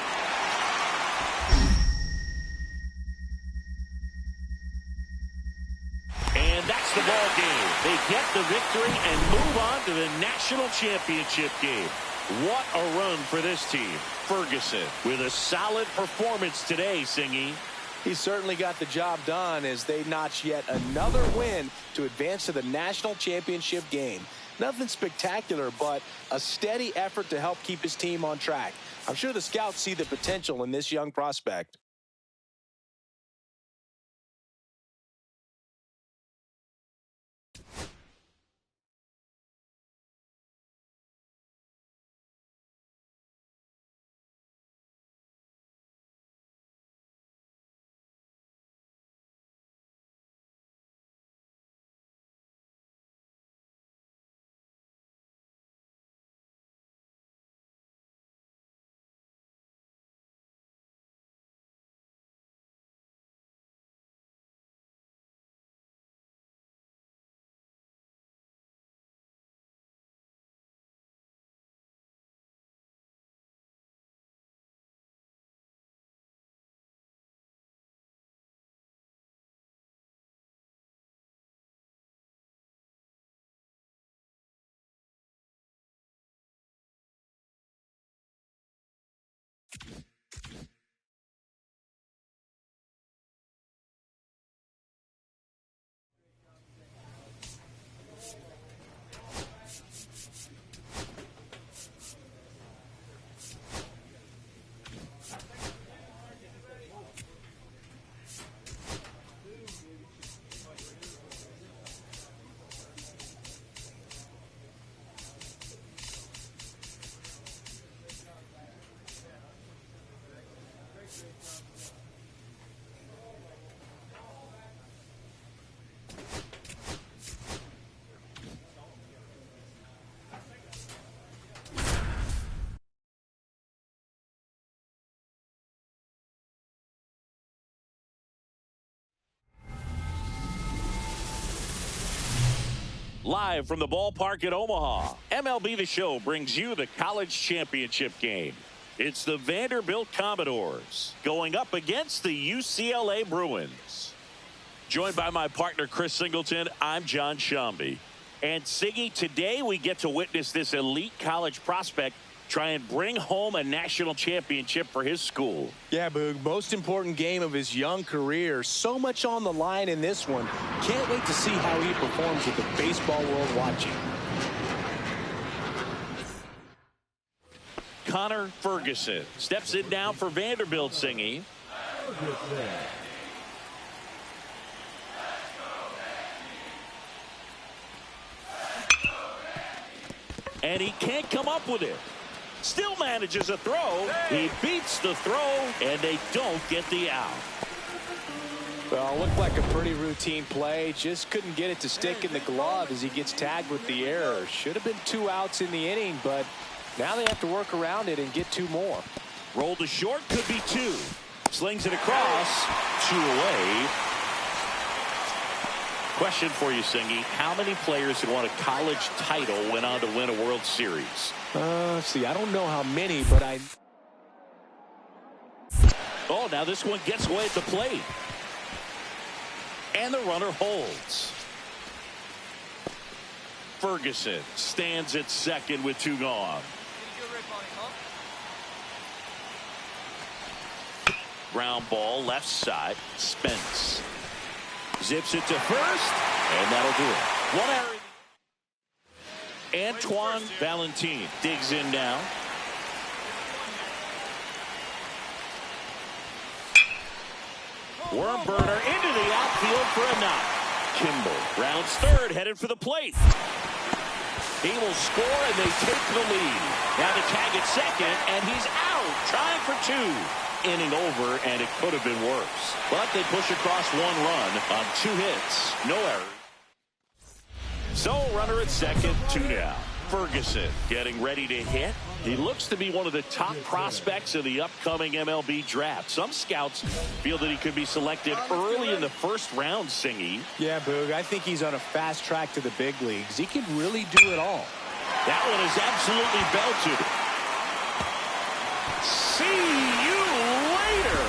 And that's the ball game. They get the victory and move on to the national championship game. What a run for this team. Ferguson with a solid performance today, Singy. He certainly got the job done as they notch yet another win to advance to the national championship game. Nothing spectacular, but a steady effort to help keep his team on track. I'm sure the scouts see the potential in this young prospect. Live from the ballpark at Omaha, MLB The Show brings you the college championship game. It's the Vanderbilt Commodores going up against the UCLA Bruins. Joined by my partner, Chris Singleton, I'm John Shambi. And Siggy, today we get to witness this elite college prospect try and bring home a national championship for his school. Yeah, Boog, most important game of his young career. So much on the line in this one. Can't wait to see how he performs with the baseball world watching. Connor Ferguson steps in now for Vanderbilt, Singy. And he can't come up with it. Still manages a throw. He beats the throw, and they don't get the out. Well, looked like a pretty routine play. Just couldn't get it to stick in the glove as he gets tagged with the error. Should have been 2 outs in the inning, but now they have to work around it and get 2 more. Roll to short, could be 2. Slings it across, 2 away. Question for you, Singy. How many players who won a college title went on to win a World Series? See, I don't know how many, but I... Oh, now this one gets away at the plate. And the runner holds. Ferguson stands at second with 2 gone. Ground ball left side. Spence zips it to first, and that'll do it. 1 error. Antoine Valentin digs in now. Worm burner into the outfield for a knock. Kimball rounds third, headed for the plate. He will score, and they take the lead. Now to tag at second, and he's out, trying for 2. Inning over, and it could have been worse. But they push across 1 run on 2 hits. No errors. So runner at second, 2 down. Ferguson getting ready to hit. He looks to be one of the top prospects of the upcoming MLB draft. Some scouts feel that he could be selected early in the first round, Singy. Yeah, Boog, I think he's on a fast track to the big leagues. He can really do it all. That one is absolutely belted. See you later.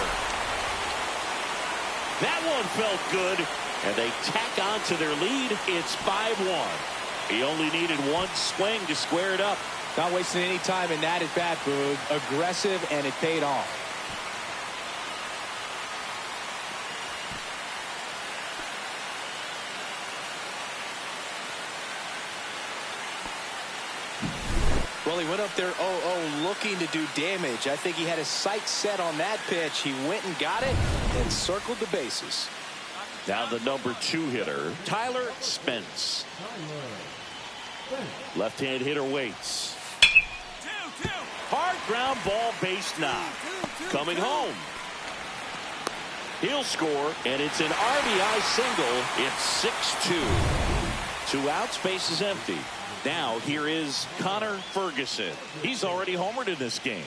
That one felt good, and they tack on to their lead. It's 5-1. He only needed 1 swing to square it up. Not wasting any time in that at bat, Boog. Aggressive, and it paid off. Well, he went up there 0-0 looking to do damage. I think he had his sights set on that pitch. He went and got it and circled the bases. Now the number 2 hitter, Tyler Spence. Left-hand hitter waits. Hard ground ball, base knock. Coming home. He'll score, and it's an RBI single. It's 6-2. 2 outs, base is empty. Now here is Connor Ferguson. He's already homered in this game.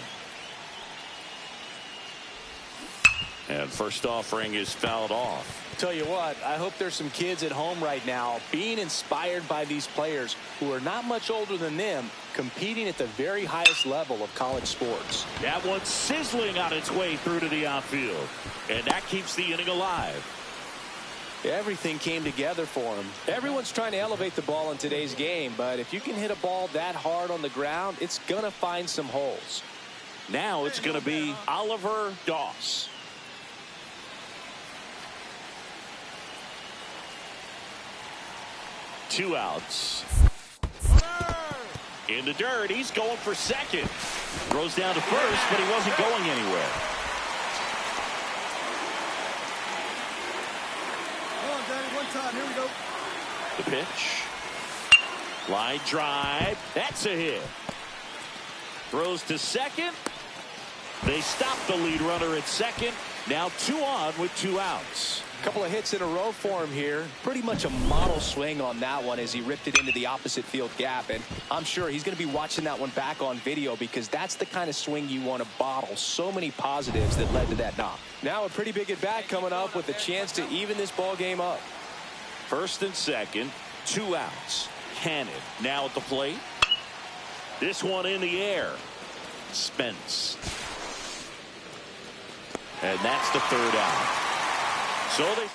And first offering is fouled off. Tell you what, I hope there's some kids at home right now being inspired by these players who are not much older than them, competing at the very highest level of college sports. That one's sizzling on its way through to the outfield, and that keeps the inning alive. Everything came together for him. Everyone's trying to elevate the ball in today's game, but if you can hit a ball that hard on the ground, it's going to find some holes. Now it's going to be Oliver Doss. Two outs. In the dirt, he's going for second. Throws down to first, but he wasn't going anywhere. Time. Here we go. The pitch. Line drive. That's a hit. Throws to second. They stop the lead runner at second. Now 2 on with 2 outs. A couple of hits in a row for him here. Pretty much a model swing on that one as he ripped it into the opposite field gap. And I'm sure he's going to be watching that one back on video because that's the kind of swing you want to bottle. So many positives that led to that knock. Now a pretty big at bat coming up with a chance to even this ball game up. First and second. 2 outs. Cannon now at the plate. This one in the air. Spence. And that's the 3rd out. So they...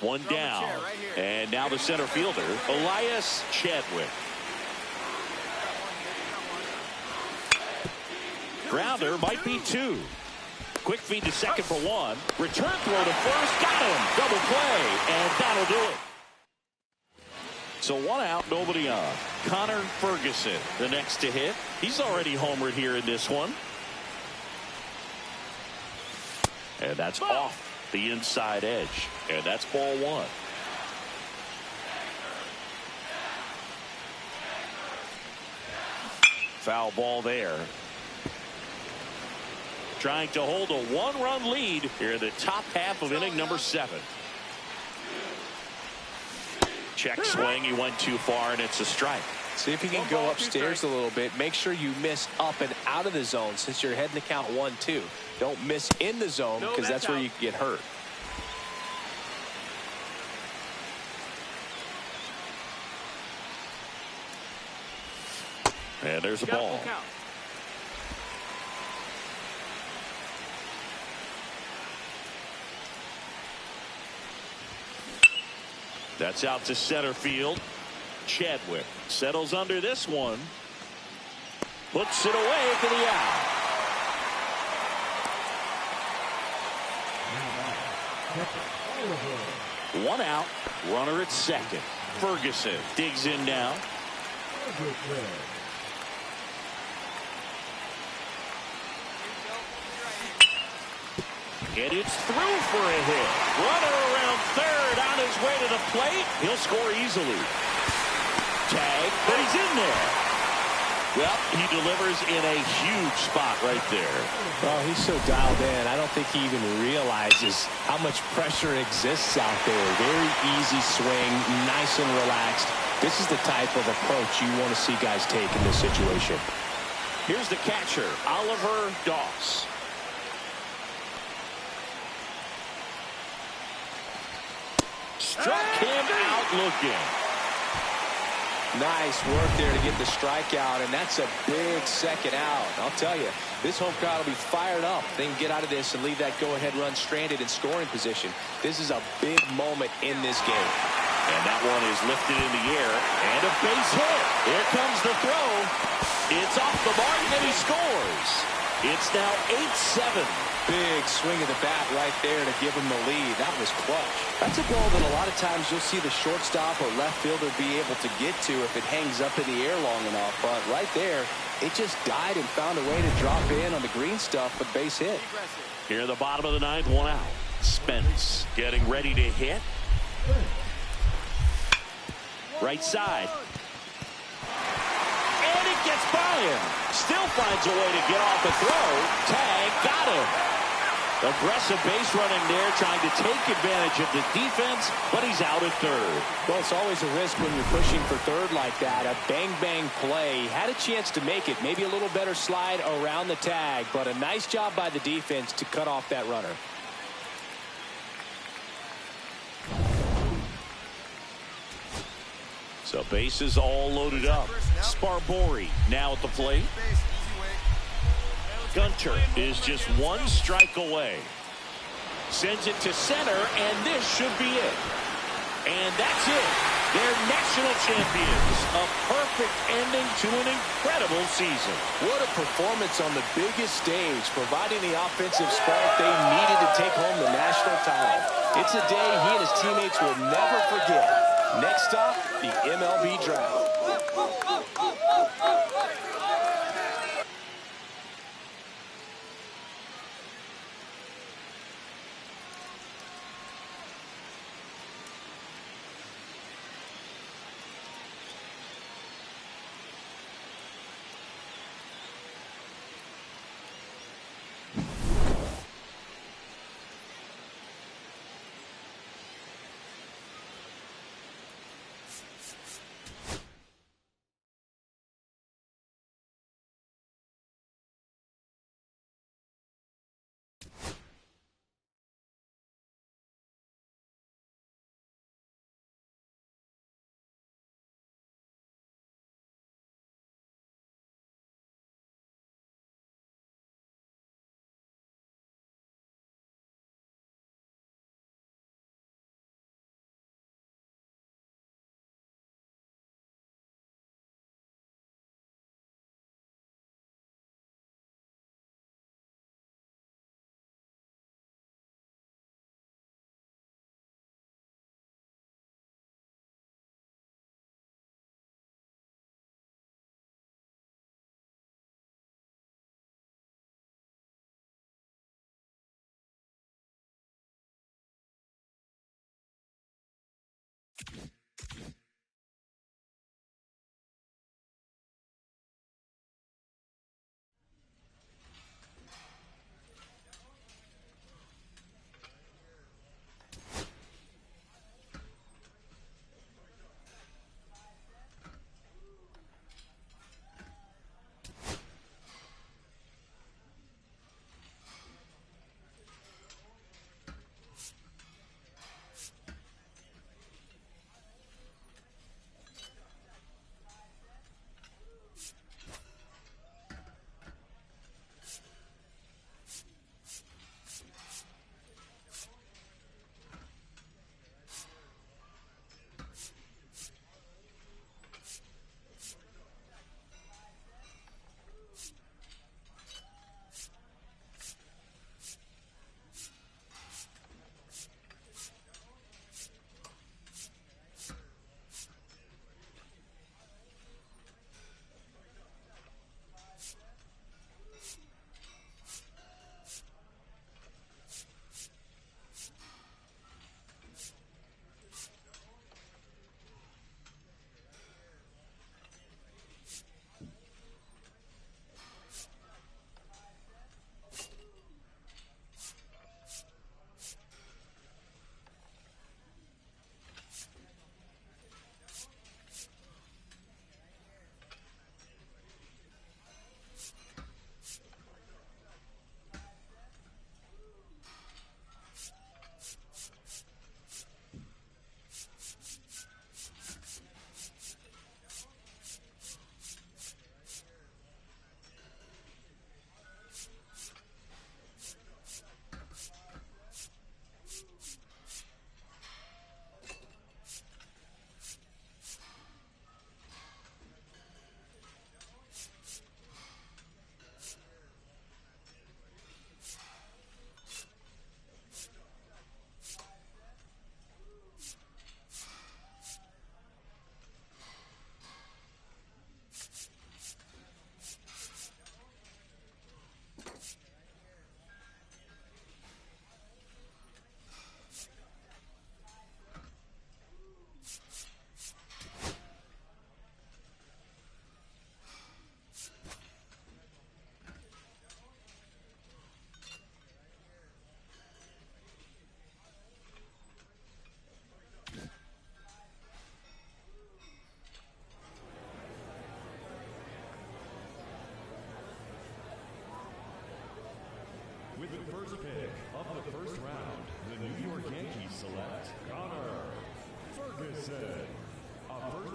1 down. And now the center fielder, Elias Chadwick. Grounder might be 2. Quick feed to second for 1. Return throw to first. Got him. Double play. And that'll do it. So 1 out, nobody on. Connor Ferguson, the next to hit. He's already homered here in this one. And that's off the inside edge. And that's ball 1. Foul ball there. Trying to hold a 1-run lead here in the top half of inning number 7. Check swing. He went too far, and it's a strike. See if you can go upstairs a little bit. Make sure you miss up and out of the zone since you're heading to count 1-2. Don't miss in the zone because that's where you can get hurt. And there's a ball. That's out to center field. Chadwick settles under this one. Puts it away for the out. One out. Runner at second. Ferguson digs in now. And it's through for a hit. Runner around third on his way to the plate. He'll score easily. Tag, but he's in there. Well, he delivers in a huge spot right there. Oh, he's so dialed in. I don't think he even realizes how much pressure exists out there. Very easy swing, nice and relaxed. This is the type of approach you want to see guys take in this situation. Here's the catcher, Oliver Doss. Struck him out looking. Nice work there to get the strikeout, and that's a big second out. I'll tell you, this home crowd will be fired up. They can get out of this and leave that go-ahead run stranded in scoring position. This is a big moment in this game. And that one is lifted in the air, and a base hit. Here comes the throw. It's off the mark, and he scores. It's now 8-7. Big swing of the bat right there to give him the lead. That was clutch. That's a ball that a lot of times you'll see the shortstop or left fielder be able to get to if it hangs up in the air long enough. But right there, it just died and found a way to drop in on the green stuff, but base hit. Here in the bottom of the 9th, 1 out. Spence getting ready to hit. Right side. And it gets by him. Still finds a way to get off the throw. Tag, got him. Aggressive base running there, trying to take advantage of the defense, but he's out at third. Well, it's always a risk when you're pushing for third like that. A bang-bang play. Had a chance to make it. Maybe a little better slide around the tag, but a nice job by the defense to cut off that runner. So bases all loaded up. Sparbori now at the plate. Gunter is just 1 strike away. Sends it to center, and this should be it. And that's it. They're national champions. A perfect ending to an incredible season. What a performance on the biggest stage, providing the offensive spark they needed to take home the national title. It's a day he and his teammates will never forget. Next stop, the MLB Draft.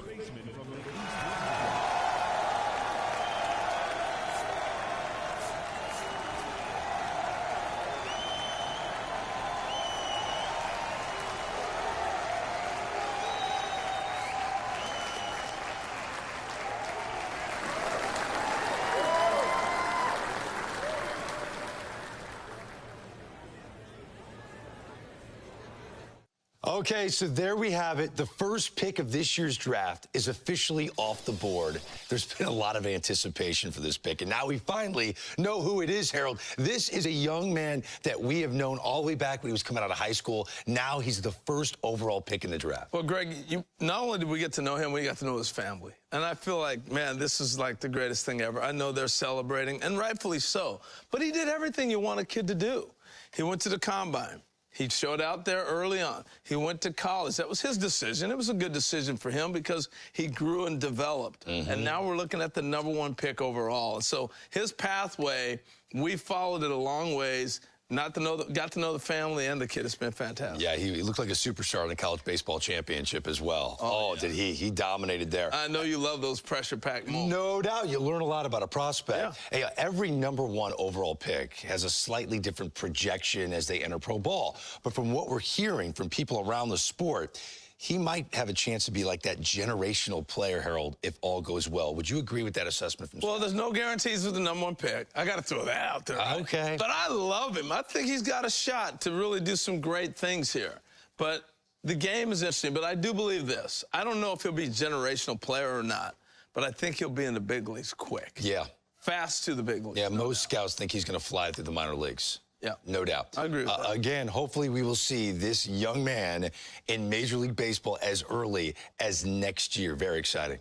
baseman from the East Wing. Okay, so there we have it. The first pick of this year's draft is officially off the board. There's been a lot of anticipation for this pick, and now we finally know who it is, Harold. This is a young man that we have known all the way back when he was coming out of high school. Now he's the first overall pick in the draft. Well, Greg, not only did we get to know him, we got to know his family. And I feel like, man, this is like the greatest thing ever. I know they're celebrating, and rightfully so. But he did everything you want a kid to do. He went to the combine. He showed out there early on. He went to college. That was his decision. It was a good decision for him because he grew and developed. And now we're looking at the #1 pick overall. And so his pathway, we followed it a long ways. Got to know the family and the kid. It's been fantastic. Yeah, he looked like a superstar in the college baseball championship as well. Oh, yeah. Did he? He dominated there. I know you love those pressure-packed moments. No doubt. You learn a lot about a prospect. Yeah. Hey, every #1 overall pick has a slightly different projection as they enter pro ball. But from what we're hearing from people around the sport, he might have a chance to be like that generational player, Harold, if all goes well. Would you agree with that assessment from Well, there's no guarantees with the #1 pick. I got to throw that out there. Right? Okay. But I love him. I think he's got a shot to really do some great things here. But the game is interesting. But I do believe this. I don't know if he'll be a generational player or not, but I think he'll be in the big leagues quick. Yeah. Fast to the big leagues. Yeah, most scouts think he's going to fly through the minor leagues. Yeah. No doubt. I agree with that. Again, hopefully we will see this young man in Major League Baseball as early as next year. Very exciting.